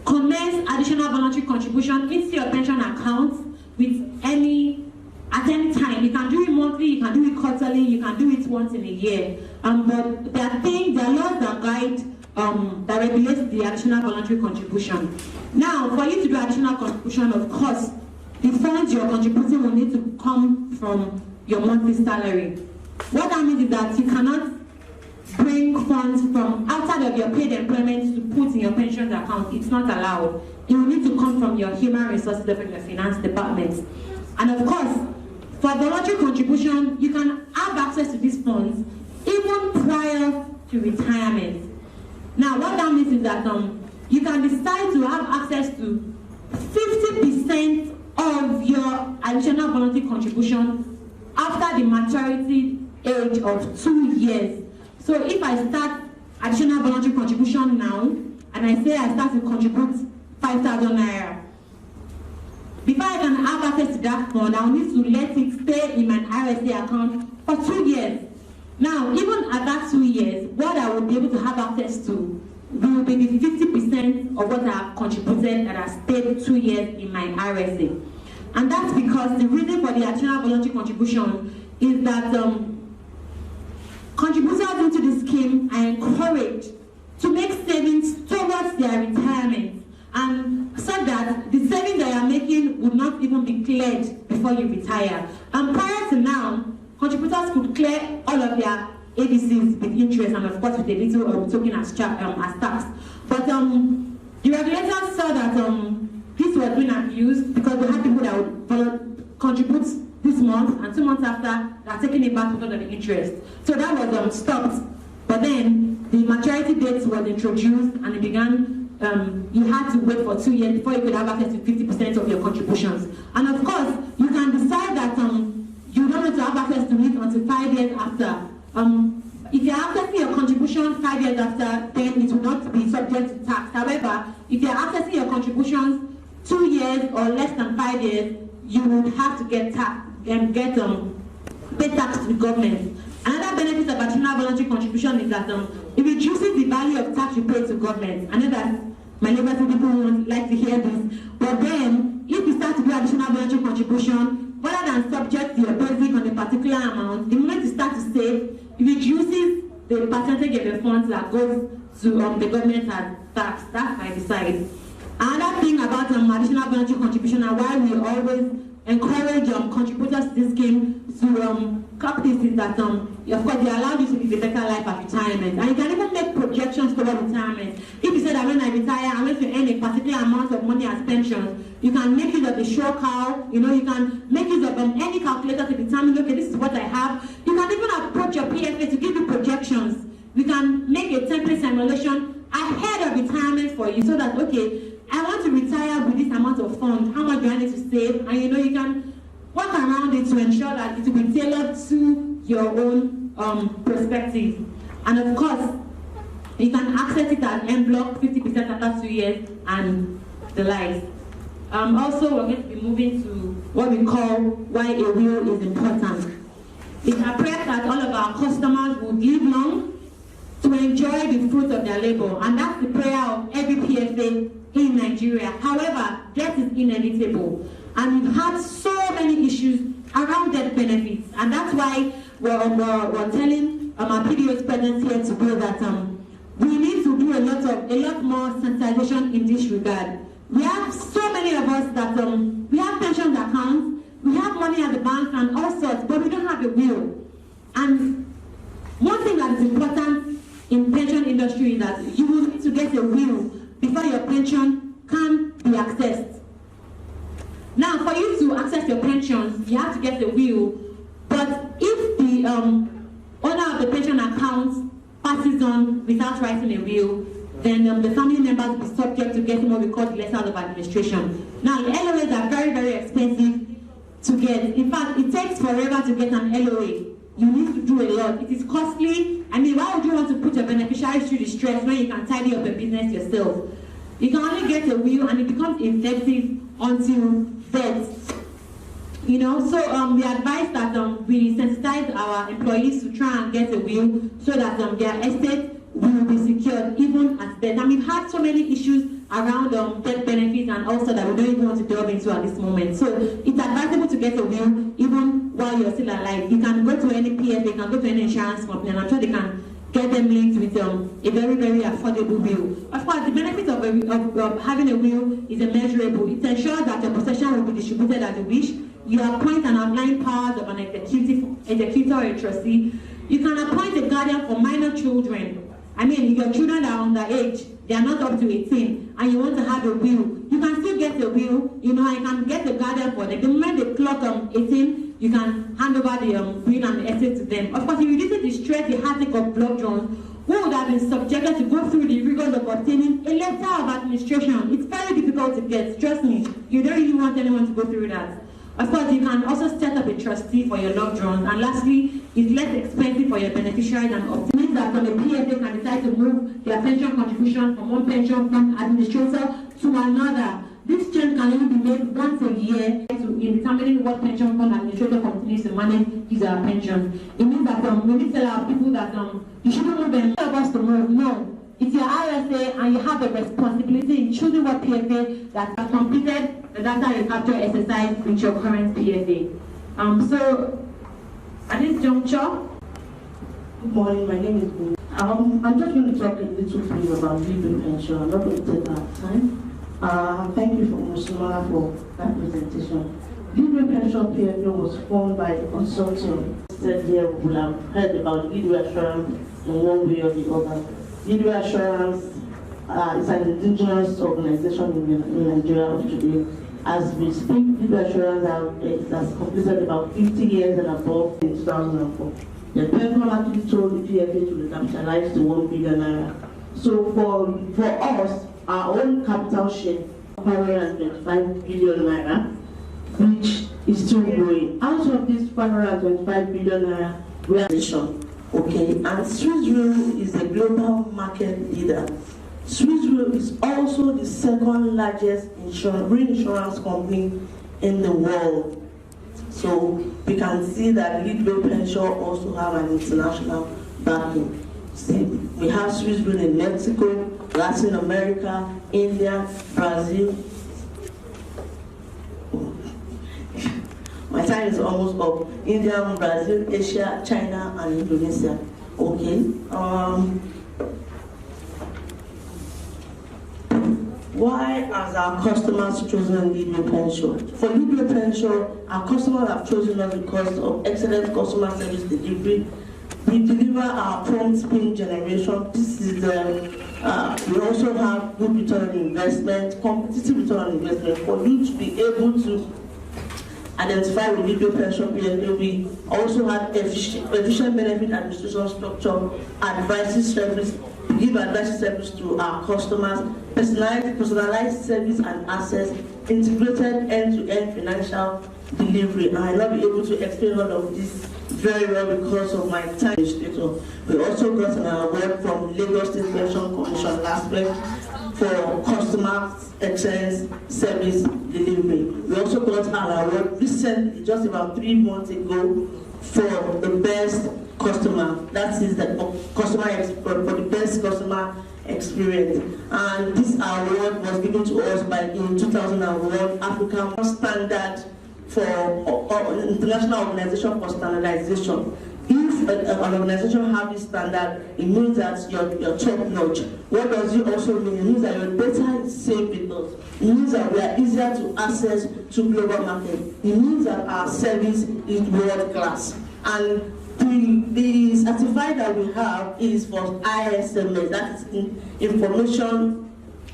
commence additional voluntary contribution into your pension account at any time. You can do it monthly, you can do it quarterly, you can do it once in a year. But there are laws that guide, that regulate the additional voluntary contribution. Now, for you to do additional contribution, of course, the funds you're contributing will need to come from your monthly salary. What that means is that you cannot bring funds from outside of your paid employment to put in your pension account. It's not allowed. It will need to come from your human resources from your finance department. And of course, for voluntary contribution, you can have access to these funds even prior to retirement. Now, what that means is that you can decide to have access to 50% of your additional voluntary contribution after the maturity age of 2 years. So if I start additional voluntary contribution now, and I say I start to contribute 5,000 naira, before I can have access to that fund, I'll need to let it stay in my RSA account for 2 years. Now, even at that 2 years, what I will be able to have access to will be the 50% of what I have contributed that has stayed 2 years in my RSA. And that's because the reason for the additional voluntary contribution is that contributors into the scheme are encouraged to make savings towards their retirement, and so that the savings that you are making would not even be cleared before you retire. And prior to now, contributors could clear all of their ADCs with interest and of course with a little token as tax. But the regulators saw that this was being abused because we had people that would contribute this month and 2 months after they are taking it back because of the interest. So that was stopped. But then the maturity date was introduced and it began. You had to wait for 2 years before you could have access to 50% of your contributions. And of course, you can decide that you don't want to have access to it until 5 years after. If you are accessing your contribution 5 years after, then it will not be subject to tax. However, if you are accessing your contributions 2 years or less than 5 years, you would have to get tax and pay tax to the government. Another benefit of additional voluntary contribution is that it reduces the value of tax you pay to government. I know that my neighbors and people won't like to hear this, but then if you start to do additional voluntary contribution, rather than subject to your basic on a particular amount, the moment you start to save, it reduces the percentage of the funds that goes to the government as tax. That's by the side. Another thing about additional voluntary contribution and why we always encourage contributors to this scheme to cap this is that of course they allow you to live a better life at retirement, and you can even make projections toward retirement. If you say that when I retire I'm going to earn a particular amount of money as pension, you can make use of the show cow, you can make use of any calculator to determine, okay, this is what I have. You can even approach your PFA to give you projections. We can make a template simulation ahead of retirement for you so that, okay, I want to retire with this amount of funds. How much do I need to save? And you can work around it to ensure that it will be tailored to your own perspective. And of course, you can access it as en bloc, 50% after 2 years, and the likes. Also, we're going to be moving to what we call why a will is important. It's a prayer that all of our customers would live long to enjoy the fruit of their labor, and that's the prayer of every PFA in Nigeria. However, death is inevitable, and we've had so many issues around death benefits, and that's why we're telling our PDO's presence here today that we need to do a lot more sensitization in this regard. We have so many of us that we have pension accounts, we have money at the bank and all sorts, but we don't have a will. And one thing that is important in pension industry is that you will need to get a will before your pension can be accessed. Now, for you to access your pensions, you have to get a will, but if the owner of the pension account passes on without writing a will, then the family members will be subject to getting what we call the letter of administration. Now, the LOAs are very, very expensive to get. In fact, it takes forever to get an LOA. You need to do a lot. It is costly. I mean, why would you want to put your beneficiaries through the stress when you can tidy up your business yourself? You can only get a will, and it becomes effective until death. So we advise that we sensitize our employees to try and get a will so that their estate will be secured even at death. And we've had so many issues around death benefits and also that we don't even want to delve into at this moment. So it's advisable to get a will even while you're still alive. You can go to any PFA, you can go to any insurance company, and I'm sure they can get them linked with a very, very affordable will. Of course, the benefit of having a will is immeasurable. It ensures that your possession will be distributed as you wish. You appoint an outline powers of an executor or a trustee. You can appoint a guardian for minor children. I mean, if your children are underage, they are not up to 18, and you want to have a will, you can still get a will, and you can get a guardian for them. The moment they clock 18, you can hand over the will and the estate to them. Of course, if you visit the stress, the heartache of loved ones who would have been subjected to go through the rigors of obtaining a letter of administration, it's very difficult to get. Trust me, you don't really want anyone to go through that. Of course, you can also set up a trustee for your loved ones. And lastly, it's less expensive for your beneficiaries and obtains that from a PFA can decide to move their pension contribution from one pension fund administrator to another. This change can only be made once a year in determining what pension fund administrator continues to manage his pension. It means that we need to tell our people that you shouldn't move them of us to move. No. it's your RSA and you have the responsibility in choosing what PFA that has completed the data and capture exercise with your current PFA. So at this juncture, good morning, my name is Boo. I'm just going to talk a little bit about legal pension. I'm not going to take our time. Thank you for Muslimah for that presentation. Legal pension PFA was formed by the consortium. Said here we will have heard about legal assurance in one way or the other. Legal assurance is an indigenous organization in Nigeria of today. As we speak, legal assurance has completed about 50 years and above in 2004. The pension actually told the PFA to recapitalize to 1 billion naira. So for us, our own capital share, 525 billion naira, which is still growing. Out of this 525 billion naira, we are nation. Okay, and Swiss Re is a global market leader. Swiss Re is also the second largest reinsurance company in the world. So we can see that legal pension also have an international backing. See, we have Swiss Re in Mexico, Latin America, India, Brazil. My time is almost up. India, Brazil, Asia, China, and Indonesia. Okay. Why has our customers chosen legal pension? For legal pension, our customers have chosen us because of excellent customer service delivery. We deliver our prompt PIN generation. This is we also have good return on investment, competitive return on investment. For you to be able to identify with legal pension PFA, we also have efficient benefit administration structure, advisory service, give advisory service to our customers, personalized service and access, integrated end-to-end financial delivery. And I will not be able to explain all of this very well because of my time. We also got an award from Lagos State Pension Commission Laspec for customer excellence service delivery. We also got an award recently, just about 3 months ago, for the best customer. That is the customer expert for the best customer experience. And this award was given to us in 2001 African Standard for International Organization for Standardization. If an organization has this standard, it means that you're top notch. What does it also mean? It means that your data is safe with us. It means that we are easier to access to global market. It means that our service is world class. And the certified that we have is for ISMS, that is information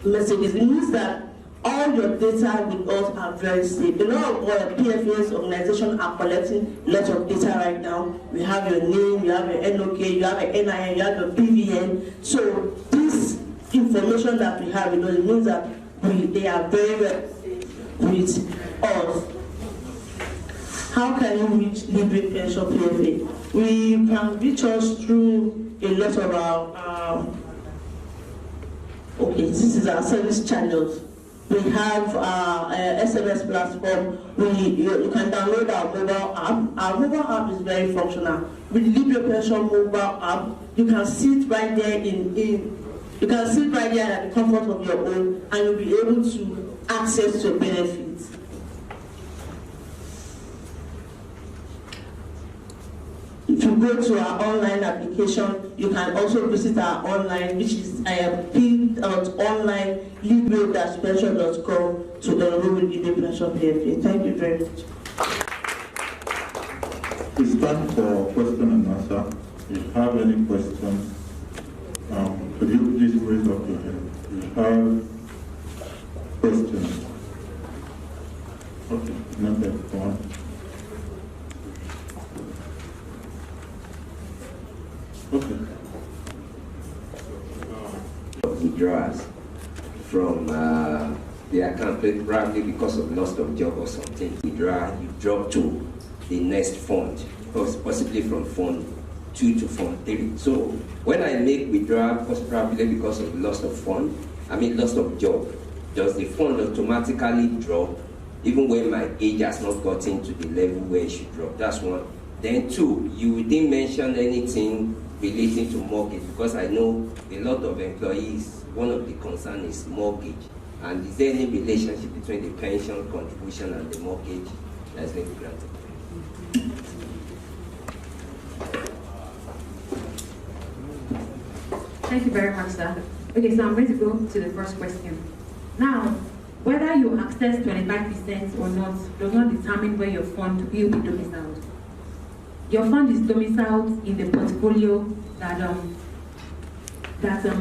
messages. It means that all your data with us are very safe. A lot of PFA's organizations are collecting lots of data right now. We have your name, you have your NOK, you have your NIN, you have your PVN. So this information that we have, it means that they are very well with us. How can you reach legal pension PFA? We can reach us through a lot of our this is our service channels. We have SMS platform. You can download our mobile app. Our mobile app is very functional. With legal pension mobile app, you can sit right there you can sit right there at the comfort of your own, and you'll be able to access your benefits. If you go to our online application, you can also visit our online, which is pin.online.legal-pension.com to enroll with legal pension PFA. Thank you very much. It's time for question and answer. If you have any questions, could you please raise up your hand? If you have questions. Okay, number one. Okay. Withdrawals from the account probably because of loss of job or something. Withdraw, you drop to the next fund, possibly from fund 2 to fund 3. So when I make withdrawal, probably because of loss of fund, loss of job, does the fund automatically drop even when my age has not gotten to the level where it should drop? That's one. Then 2, you didn't mention anything relating to mortgage, because I know a lot of employees, one of the concerns is mortgage. And is there any relationship between the pension contribution and the mortgage that's going to be granted? Thank you very much, sir. Okay, so I'm going to go to the first question. Now, whether you access 25% or not does not determine where your fund will be domiciled. Your fund is domiciled in the portfolio that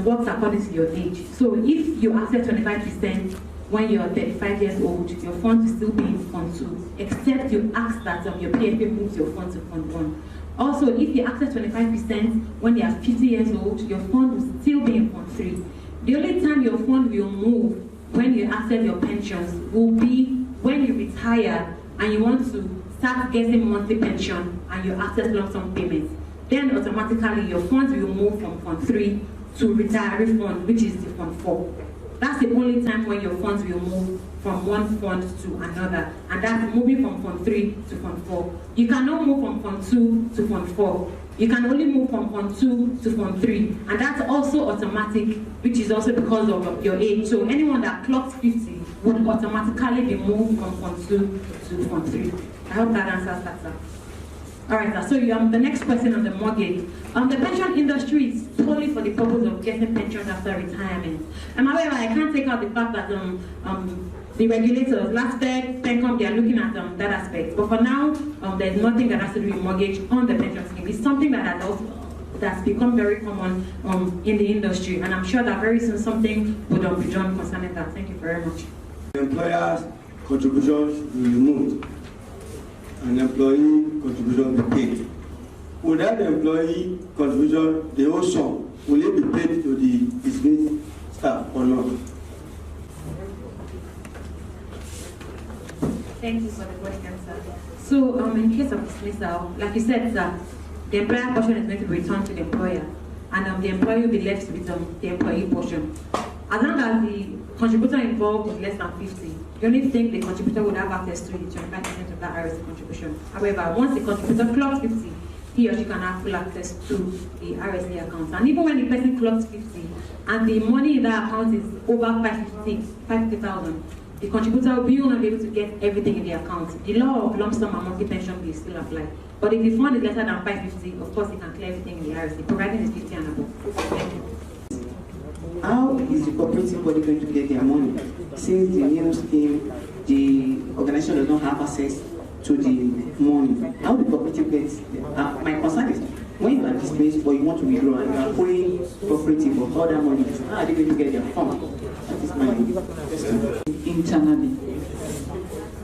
works according to your age. So if you access 25% when you're 35 years old, your fund will still be in Fund 2, except you ask that your PFA moves your fund to Fund 1. Also, if you access 25% when you are 50 years old, your fund will still be in Fund 3. The only time your fund will move when you access your pensions will be when you retire and you want to start getting monthly pension and you access lump sum payments. Then automatically your funds will move from Fund 3 to retiree fund, which is the Fund 4. That's the only time when your funds will move from one fund to another, and that's moving from Fund 3 to Fund 4. You cannot move from Fund 2 to Fund 4. You can only move from Fund 2 to Fund 3, and that's also automatic, which is also because of your age. So anyone that clocks 50 would automatically be moved from Fund 2 to Fund 3. I hope that answers that, sir. All right, sir. So the next question on the mortgage. The pension industry is solely for the purpose of getting pensions after retirement. However, I can't take out the fact that the regulators, Laspec, Pencom, they are looking at that aspect. But for now, there's nothing that has to do with mortgage on the pension scheme. It's something that's become very common in the industry, and I'm sure that very soon something would be done concerning that. Thank you very much. The employer's contributions will be removed, and employee contribution will be paid. Without the employee contribution, the whole sum, will it be paid to the dismissed staff or not? Thank you for the question, sir. So, in case of dismissal, like you said, sir, the employer portion is going to be returned to the employer, and the employee will be left with the employee portion. As long as the contributor involved is less than 50, the only thing the contributor would have access to is 25% of that RSA contribution. However, once the contributor clocks 50, he or she can have full access to the RSA account. And even when the person clocks 50 and the money in that account is over 50,000, the contributor will not be able to get everything in the account. The law of lump sum and monthly pension will still apply. But if the fund is lesser than 550, of course, he can clear everything in the RSA, providing it's 50 and above. Thank you. How is the cooperative body going to get their money? Since the new scheme, the organization does not have access to the money. How the cooperative gets my concern is, when you are displaced or you want to withdraw and you are paying cooperative or other money, how are they going to get their fund? That is my question. Internally.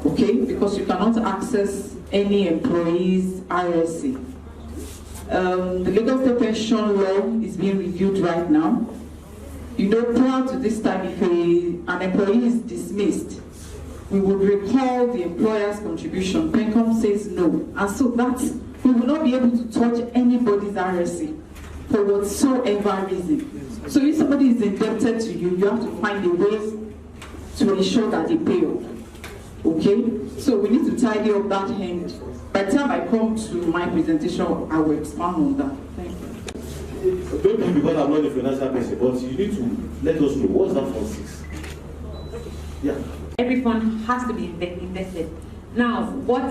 Okay, because you cannot access any employee's RSA. The legal state pension law is being reviewed right now. You know, prior to this time, if an employee is dismissed, we would recall the employer's contribution. Pencom says no. And so that we will not be able to touch anybody's RSA for whatsoever reason. So if somebody is indebted to you, you have to find a way to ensure that they pay up. Okay? So we need to tidy up that end. By the time I come to my presentation, I will expand on that. Thank you. Maybe because I'm not a financial person, but you need to let us know what's that Fund 6? Yeah. Every fund has to be invested. Now, what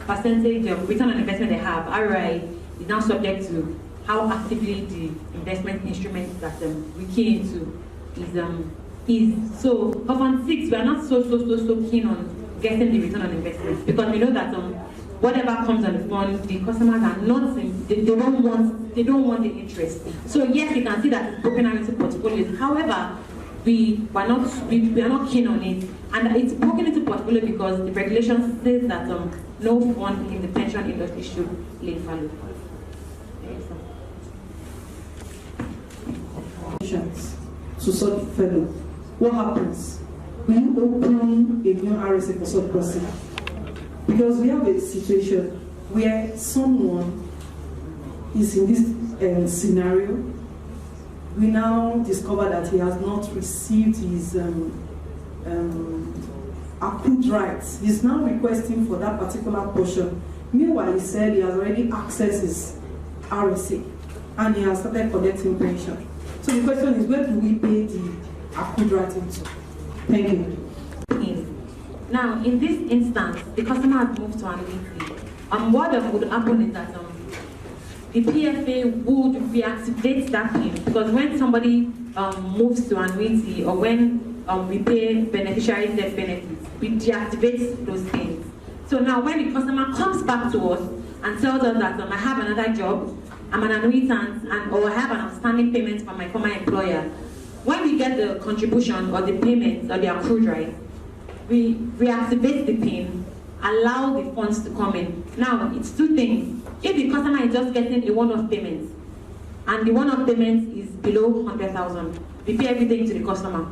percentage of return on investment they have, ROI, is now subject to how actively the investment instruments that we key into is. So for Fund 6, we are not so keen on getting the return on investment, because we know that whatever comes on the fund, the customers are not, they don't want the interest. So yes, you can see that it's broken out into portfolios. However, we are not keen on it, and it's broken into portfolio because the regulation says that no fund in the pension industry should lay fallow. To such fellow, what happens? Will you open a new RSA for such person? Because we have a situation where someone is in this scenario. We now discover that he has not received his accrued rights. He's now requesting for that particular portion. Meanwhile, he said he has already accessed his RSA. and he has started collecting pension. So the question is, where do we pay the accrued right into? Thank you. Now, in this instance, the customer has moved to annuity. What would happen is that the PFA would reactivate that PIN, because when somebody moves to annuity, or when we pay beneficiaries death benefits, we deactivate those PINs. So now when the customer comes back to us and tells us that I have another job, I'm an annuitant, or I have an outstanding payment from my former employer, when we get the contribution or the payment or the accrued right, we reactivate the PIN, allow the funds to come in. Now, it's two things. If the customer is just getting a one-off payment, and the one-off payment is below 100,000, we pay everything to the customer.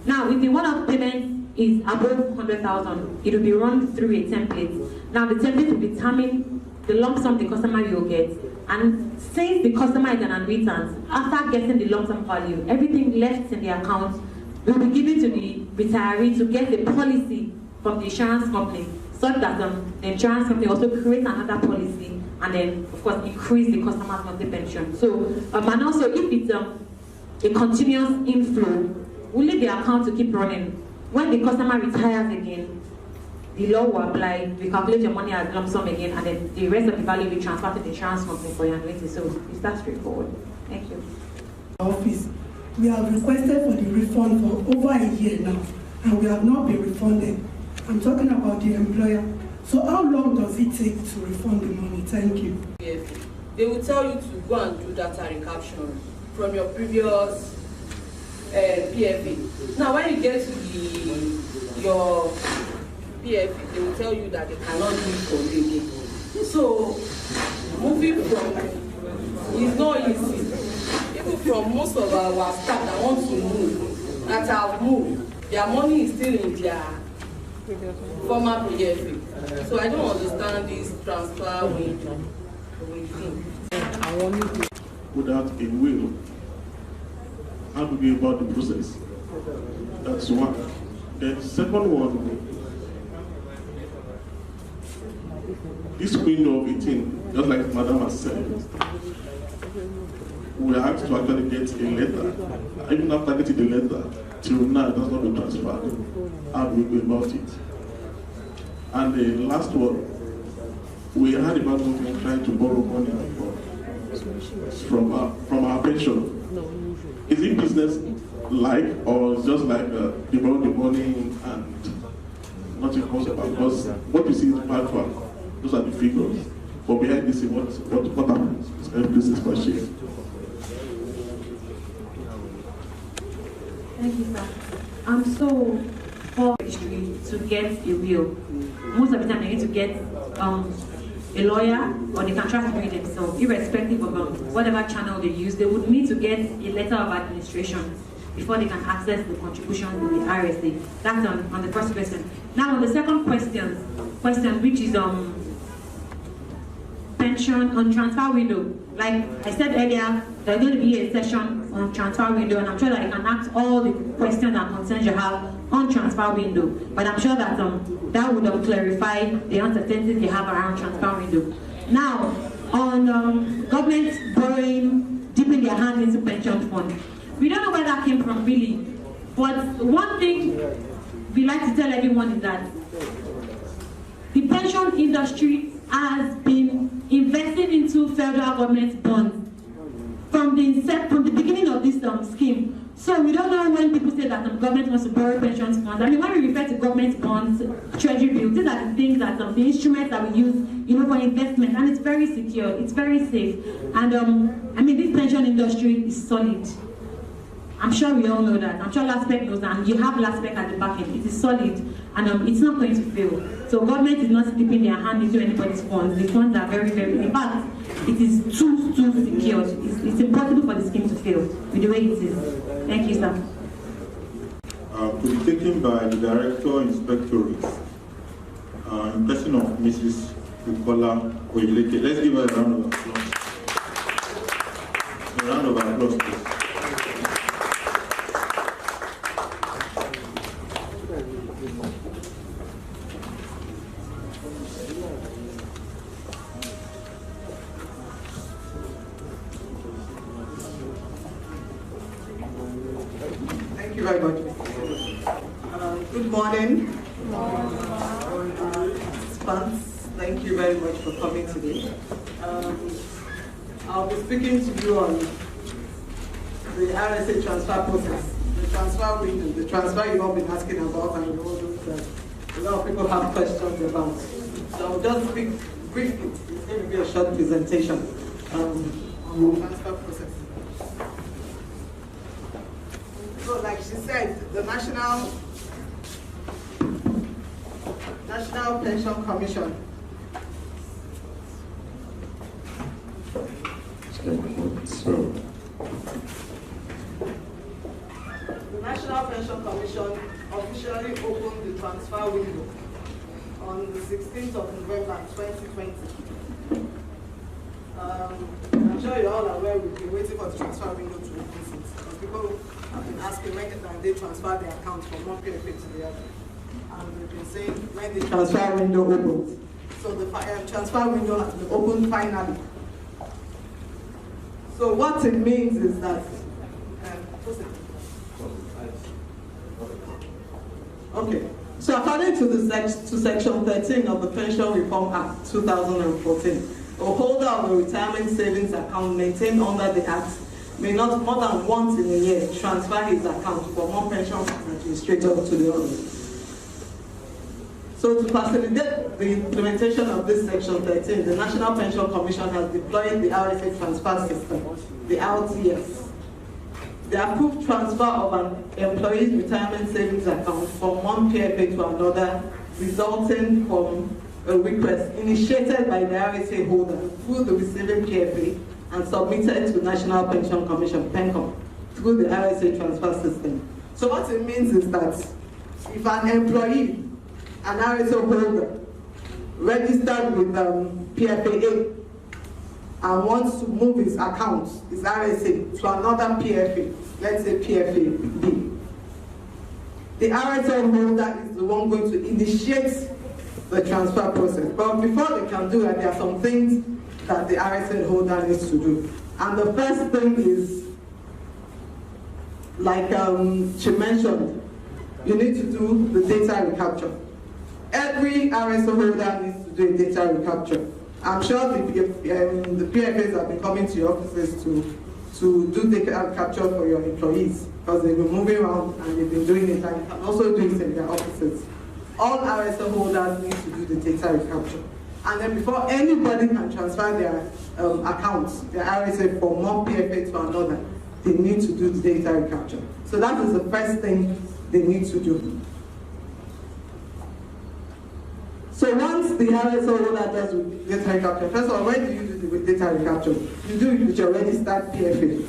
Now, if the one-off payment is above 100,000, it will be run through a template. Now, the template will determine the lump sum the customer will get. And since the customer is an annuitant, after getting the lump sum value, everything left in the account will be given to the retiree to get the policy from the insurance company, such that the insurance company also creates another policy and then, of course, increase the customer's monthly pension. So, and also if it's a continuous inflow, we leave the account to keep running. When the customer retires again, the law will apply, we calculate your money as lump sum again, and then the rest of the value will transfer to the insurance company for your annuity. So it's that straightforward. Thank you. Office, we have requested for the refund for over a year now, and we have not been refunded. I'm talking about the employer. So how long does it take to refund the money? Thank you. They will tell you to go and do data recapture from your previous PFA. Now, when you get to your PFA, they will tell you that they cannot do it for you again. So, moving from is not easy. Even from most of our staff that want to move, that have moved, their money is still in their former PFA. So I don't understand this transfer with without a will. How do we about the process? That's one. Then second one, this window of 18, just like Madam has said, we are asked to actually get a letter. Even after getting the letter, till now it has not been transferred. How do we go about it? And the last one, we heard about women trying to borrow money from our pension. Is it business-like, or just like they borrow the money and nothing comes about? Because what you see is bad work. Those are the figures. But behind this, what happens? This is question. Thank you, sir. So, for registry to get a will, most of the time they need to get a lawyer, or they can try to do it themselves, irrespective of whatever channel they use. They would need to get a letter of administration before they can access the contribution to the RSA. That's on the first question. Now on the second question, which is pension on transfer window. Like I said earlier, there's going to be a session on transfer window, and I'm sure that you can ask all the questions and concerns you have on transfer window. But I'm sure that that would clarify the uncertainties you have around transfer window. Now, on government borrowing, dipping their hand into pension fund. We don't know where that came from really, but one thing we like to tell everyone is that the pension industry has been investing into federal government bonds from the beginning of this scheme. So we don't know when people say that the government wants to borrow pension funds. I mean, when we refer to government bonds, treasury bills, these are the things that the instruments that we use, for investment, and it's very secure, it's very safe. And I mean, this pension industry is solid. I'm sure we all know that. I'm sure Laspec knows that. And you have Laspec at the back end. It is solid, and it's not going to fail. So government is not dipping their hand into anybody's funds. The funds are very, very, in fact, it is too secure. It's impossible for the scheme to fail with the way it is. Thank you, sir. To be taken by the Director Inspectorate, in person of Mrs. Bukola Oyeleke. Let's give her a round of applause. A round of applause, please. morning. Thank you very much for coming today. I'll be speaking to you on the RSA transfer process, the transfer window, the transfer you've all been asking about and all those that a lot of people have questions about. So I'll just speak briefly. It's going to be a short presentation on the transfer process. So like she said, the National Pension Commission The National Pension Commission officially opened the transfer window on the 16th of November 2020. I'm sure you're all aware we've been waiting for the transfer window to open since, because people have been asking when can they transfer their accounts from one PFA to the other. And we've been saying when the transfer window opens. So the transfer window has been opened finally. So what it means is that, okay. So according to Section 13 of the Pension Reform Act 2014, a holder of a retirement savings account maintained under the Act may not more than once in a year transfer his account from one pension administrator to the other. So to facilitate the implementation of this Section 13, the National Pension Commission has deployed the RSA Transfer System, the RTS. The approved transfer of an employee's retirement savings account from one PFA to another, resulting from a request initiated by the RSA holder through the receiving PFA and submitted to National Pension Commission, PENCOM, through the RSA Transfer System. So what it means is that if an employee, an RSA holder, registered with PFA and wants to move his account, his RSA, to another PFA, let's say PFA B, the RSA holder is the one going to initiate the transfer process. But before they can do that, there are some things that the RSA holder needs to do. And the first thing is, like she mentioned, you need to do the data recapture. Every RSA holder needs to do a data recapture. I'm sure the PFAs have been coming to your offices to do data capture for your employees, because they've been moving around and they've been doing it, and you can also do it in their offices. All RSA holders need to do the data recapture. And then before anybody can transfer their accounts, their RSA from one PFA to another, they need to do the data recapture. So that is the first thing they need to do. So once the RSA holder does with data recapture, first of all, when do you do the data recapture? You do it with your registered PFA.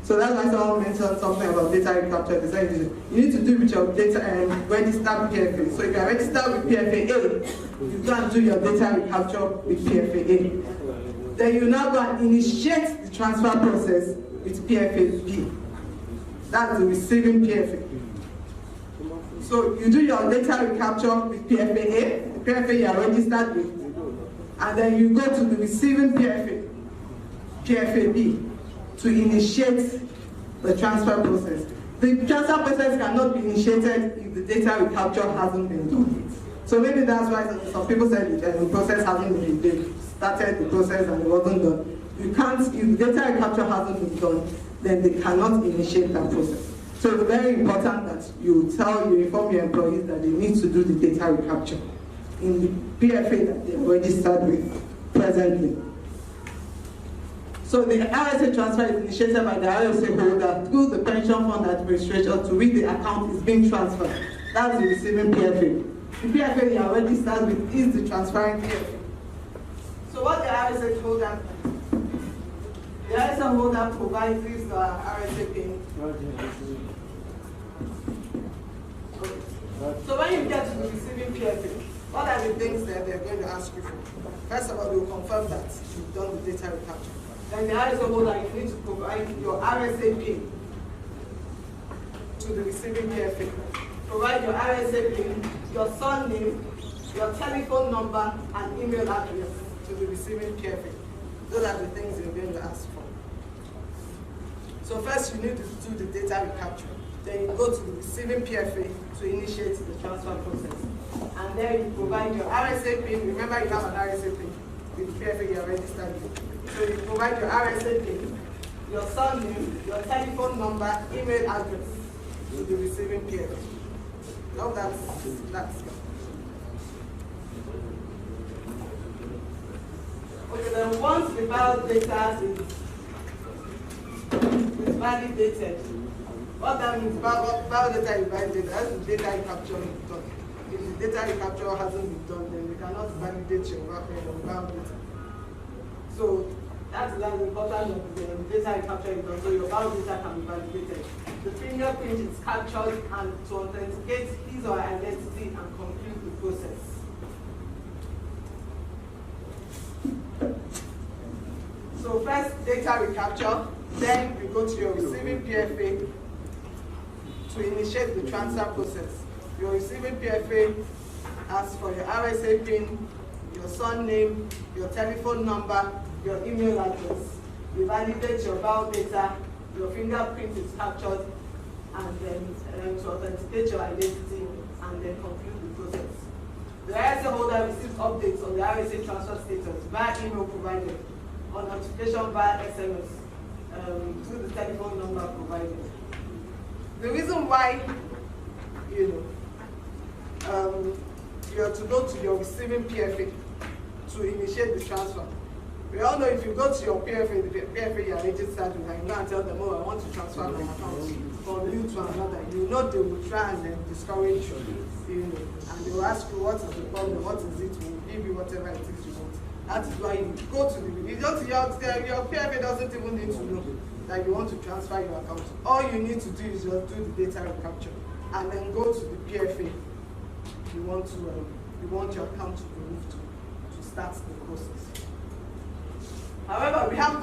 So that's why someone mentioned something about data recapture. They said you need to do it with your data registered PFA. So if you are registered with PFA A, you go and do your data recapture with PFA A. Then you now go and initiate the transfer process with PFA B. That's the receiving PFA. So you do your data recapture with PFA A, the PFA you are registered with, and then you go to the receiving PFA, PFA B, to initiate the transfer process. The transfer process cannot be initiated if the data recapture hasn't been done. So maybe that's why some people said the process hasn't been done. They started the process and it wasn't done. You can't, if the data recapture hasn't been done, then they cannot initiate that process. So it's very important that you inform your employees that they need to do the data recapture in the PFA that they're registered with presently. So the RSA transfer is initiated by the RSA holder through the pension fund administrator to which the account is being transferred. That's the receiving PFA. The PFA you are registered with is the transferring PFA. So what the RSA holder does, the RSA holder provides this RSA pin. So when you get to the receiving PFA, what are the things that they're going to ask you for? First of all, they will confirm that you've done the data recapture. Then the RSA holder, you need to provide your RSA pin to the receiving PFA. Provide your RSA pin, your surname, your telephone number, and email address to the receiving PFA. Those are the things you're going to ask for. So first, you need to do the data recapture. then you go to the receiving PFA to initiate the transfer process. And then you provide your RSA PIN. Remember, you have an RSA PIN with the PFA you are registered with. So you provide your RSA PIN, your surname, your telephone number, email address to the receiving PFA. Now that's okay, then once the file data is validated, what that means, file data is validated, that's the data recapture is done. If the data recapture hasn't been done, then we cannot validate your file data. So that's the importance of the data recapture is done, so your file data can be validated. The fingerprint is captured and to authenticate his or her identity and complete the process. So first data recapture, then we go to your receiving PFA to initiate the transfer process. Your receiving PFA asks for your RSA PIN, your surname, your telephone number, your email address. You validate your file data, your fingerprint is captured, and then to authenticate your identity and then complete the process. The RSA holder receives updates on the RSA transfer status via email provided, or notification via SMS through the telephone number provided. The reason why you have to go to your receiving PFA to initiate the transfer. We all know if you go to your PFA, the PFA you are registered with, and you go and tell them, oh, I want to transfer my account from you to another, you know they will try and then discourage you, and they will ask you what is the problem, what is it, we will give you whatever it is you want. That is why you go to your PFA doesn't even need to know that you want to transfer your account. All you need to do is just do the data recapture and then go to the PFA you want your account to be moved to start the process. However, we have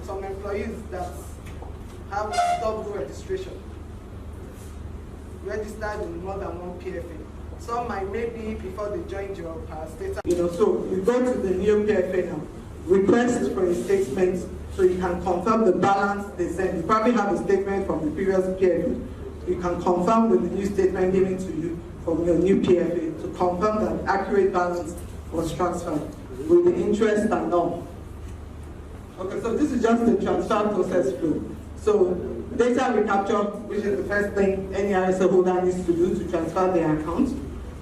some employees that have double registration, registered in more than one PFA. Some might maybe before they joined your state. So you go to the new PFA now, request for a statement so you can confirm the balance they send. You probably have a statement from the previous PFA. You can confirm with the new statement given to you from your new PFA to confirm that accurate balance was transferred with the interest and all. Okay, so this is just the transfer process flow. So data recapture, which is the first thing any RSA holder needs to do to transfer their account.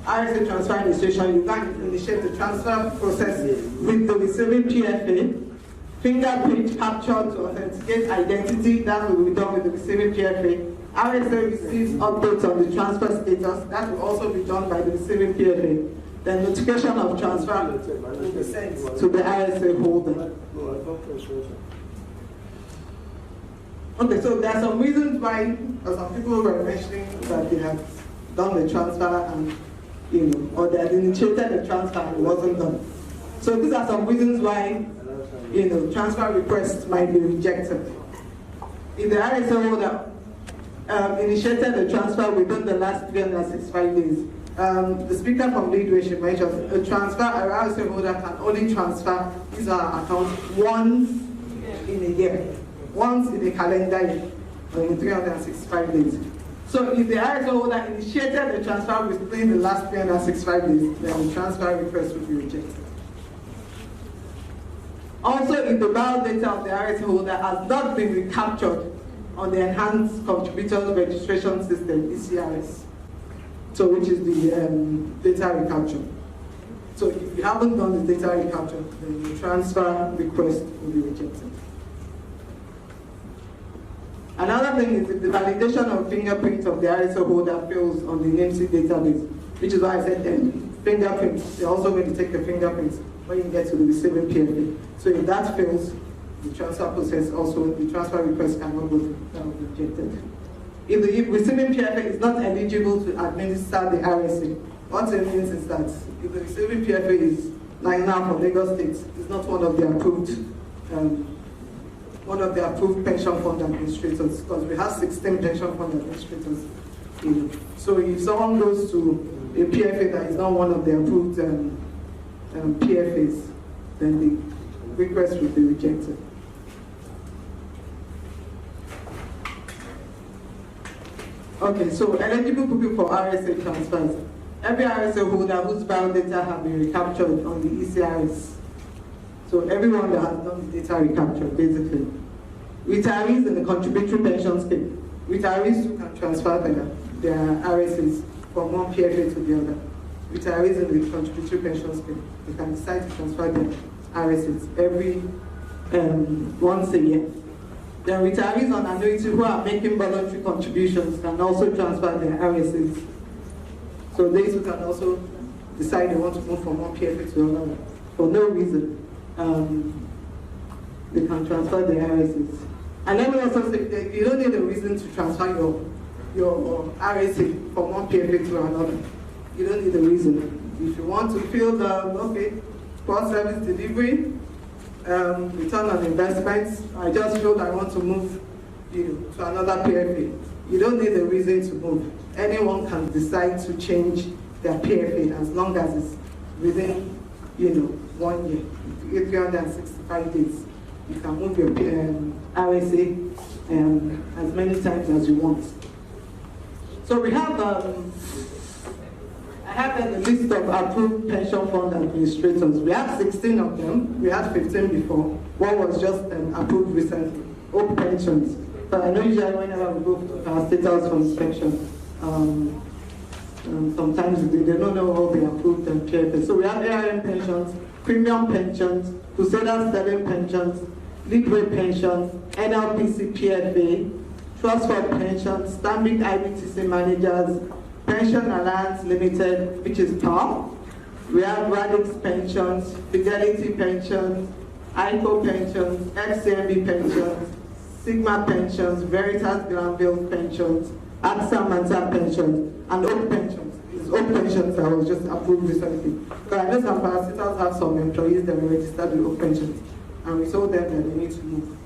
RSA Transfer Administration, you can initiate the transfer process with the receiving PFA. Fingerprint capture to authenticate identity, that will be done with the receiving PFA. RSA receives updates on the transfer status, that will also be done by the receiving PFA. Then notification of transfer will be sent to the RSA holder. Okay, so there are some reasons why some people were mentioning that they have done the transfer and or they had initiated the transfer and it wasn't done. So these are some reasons why transfer requests might be rejected. If the RSA holder initiated the transfer within the last 365 days, the speaker from Leadway mentioned a transfer, a RSA holder can only transfer his or her account once in a year, once in a calendar year, or in 365 days. So if the RSA holder initiated the transfer within the last 365 days, then the transfer request will be rejected. Also, if the file data of the RSA holder has not been recaptured on the Enhanced Contributory Registration System, ECRS, so which is the data recapture. So if you haven't done the data recapture, then the transfer request will be rejected. Another thing is if the validation of fingerprints of the RSA holder fails on the NIMC database, which is why I said fingerprints, they're also going to take the fingerprints when you get to the receiving PFA. So if that fails, the transfer process also, the transfer request cannot go through, that will be rejected. If the receiving PFA is not eligible to administer the RSA, what it means is that if the receiving PFA is, like now for Lagos State, is not one of the approved pension fund administrators, because we have 16 pension fund administrators. So if someone goes to a PFA that is not one of the approved PFAs, then the request will be rejected. Okay, so eligible people for RSA transfers. Every RSA holder whose bio data have been recaptured on the ECRS. So everyone that has done the data recapture, basically. Retirees in the contributory pension scheme. Retirees who can transfer their RSAs from one PFA to the other. Retirees in the contributory pension scheme, they can decide to transfer their RSAs every once a year. Then retirees on annuity who are making voluntary contributions can also transfer their RSAs. So those who can also decide they want to move from one PFA to another for no reason, they can transfer their RSAs. And let me also say that you don't need a reason to transfer your RSA from one PFA to another. You don't need a reason. If you want to feel okay, cross-service delivery, return on investments, I just feel I want to move to another PFA. You don't need a reason to move. Anyone can decide to change their PFA as long as it's within 1 year, 365 days. You can move your RSA as many times as you want. So we have, I have a list of approved pension fund administrators. We have 16 of them. We had 15 before. One was just approved recently, Hope Pensions. But I know usually whenever we go to our state house for inspection, sometimes they don't know all the approved PFA. So we have ARM pensions, premium pensions, Custodian Sterling pensions, Liquid pensions, NLPC PFA, Trust Fund pensions, Stanbic IBTC managers, Pension Alliance Limited, which is PAR. We have Radix pensions, Fidelity pensions, ICO pensions, FCMB pensions, Sigma pensions, Veritas Glanville pensions, AXA Manta pensions, and Oak pensions. It's Oak pensions that was just approved recently. So I know some parasitals have some employees that were registered with Oak pensions, and we told them that they need to move.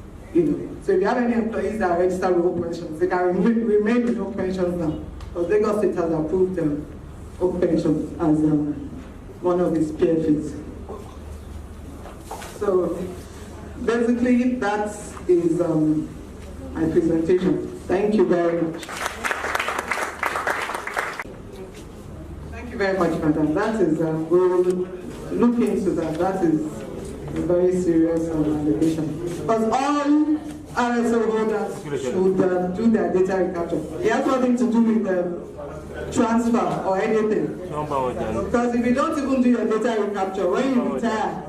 So if you have any employees that are registered with Oak pensions, they can remain with Oak pensions now. Because Lagos State has approved Oak pensions as one of its PFAs. So basically, that is my presentation. Thank you very much. Thank you very much, madam. That is, we'll look into that. That is a very serious allegation. Because all RSO holders should do their data recapture. It has nothing to do with transfer or anything. Because if you don't even do your data recapture, when you retire,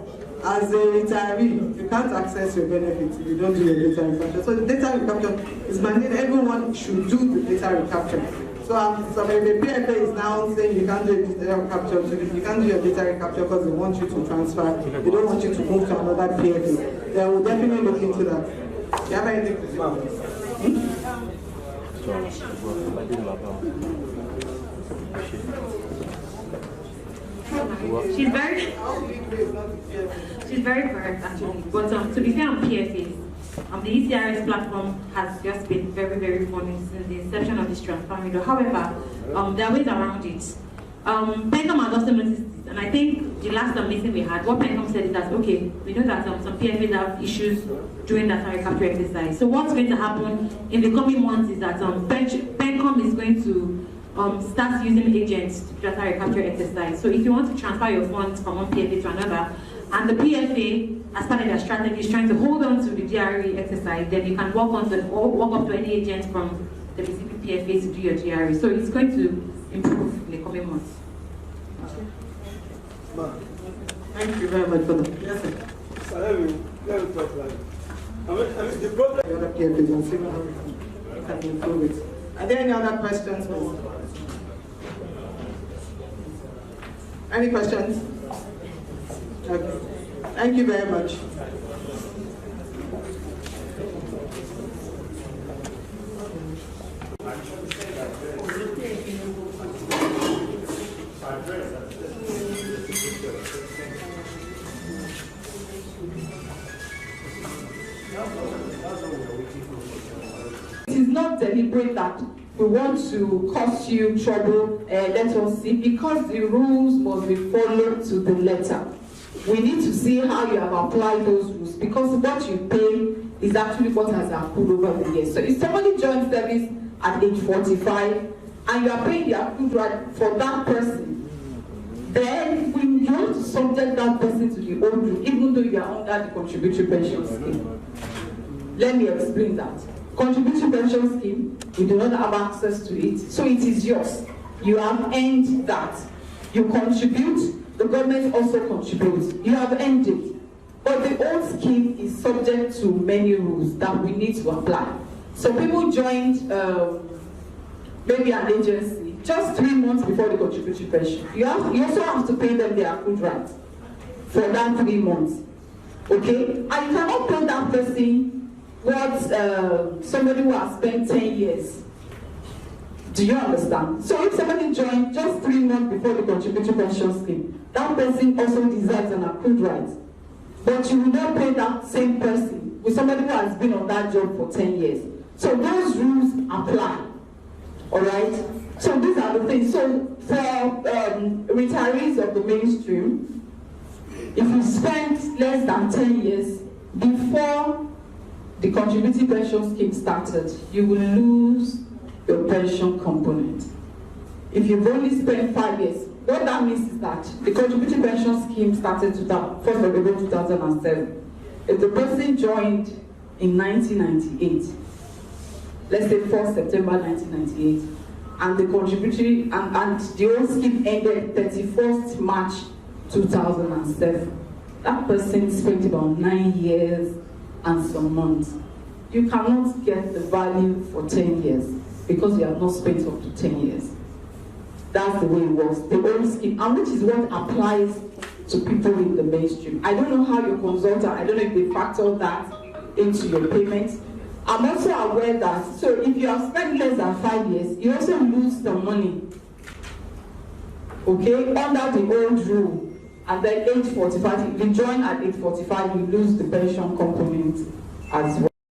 as a retiree, you can't access your benefits if you don't do your data recapture. So the data recapture is mandated. Everyone should do the data recapture. So if the PFA is now saying you can't do your data recapture, you can't do your data recapture because they want you to transfer, they don't want you to move to another PFA. They will definitely look into that. You have anything to say? She's very correct actually. But to be fair on PFAs, the ECRS platform has just been very, very funny since the inception of this transfer window. However, there are ways around it. PENCOM has also noticed this, and I think the last meeting we had, what PENCOM said is that, okay, we know that some PFAs have issues during that recapture exercise. So what's going to happen in the coming months is that PENCOM is going to start using agents to do that recapture exercise. So if you want to transfer your funds from one PFA to another, and the PFA, as part of their strategy, is trying to hold on to the GRE exercise, then you can walk up to any agent from the receiving PFA to do your GRE. So it's going to improve in the coming months. Thank you very much for that. Yes, sir. So let me talk like the problem. The other PFAs and see how we can improve it. Are there any other questions? Any questions? Okay. Thank you very much. It is not deliberate that we want to cause you trouble, let us see, because the rules must be followed to the letter. We need to see how you have applied those rules, because what you pay is actually what has accrued over the years. So if somebody joins service at age 45, and you are paying the accrued right for that person, then we want to subject that person to the old rule, even though you are under the contributory pension scheme. Let me explain that. Contributory pension scheme, you do not have access to it, so it is yours. You have earned that. You contribute, the government also contributes. You have earned it. But the old scheme is subject to many rules that we need to apply. So people joined maybe an agency just 3 months before the contributory pension. You also have to pay them their accrued rights for that 3 months. Okay? And you cannot pay that person what somebody who has spent 10 years. Do you understand? So if somebody joined just 3 months before the contributory pension scheme, that person also deserves an accrued right. But you will not pay that same person with somebody who has been on that job for 10 years. So those rules apply. Alright? So these are the things. So for retirees of the mainstream, if you spent less than 10 years before the contributory pension scheme started, you will lose your pension component. If you've only spent 5 years, what that means is that the contributory pension scheme started 1st of April 2007. If the person joined in 1998, let's say 4th September 1998, and the contributory and the old scheme ended 31st March 2007, that person spent about 9 years and some months. You cannot get the value for 10 years because you have not spent up to 10 years. That's the way it works, the old scheme, and which is what applies to people in the mainstream. I don't know how your consultant, I don't know if they factor that into your payments. I'm also aware that, so if you have spent less than 5 years, you also lose the money, okay, under the old rule. And then age 45, if you join at age 45, you lose the pension component as well.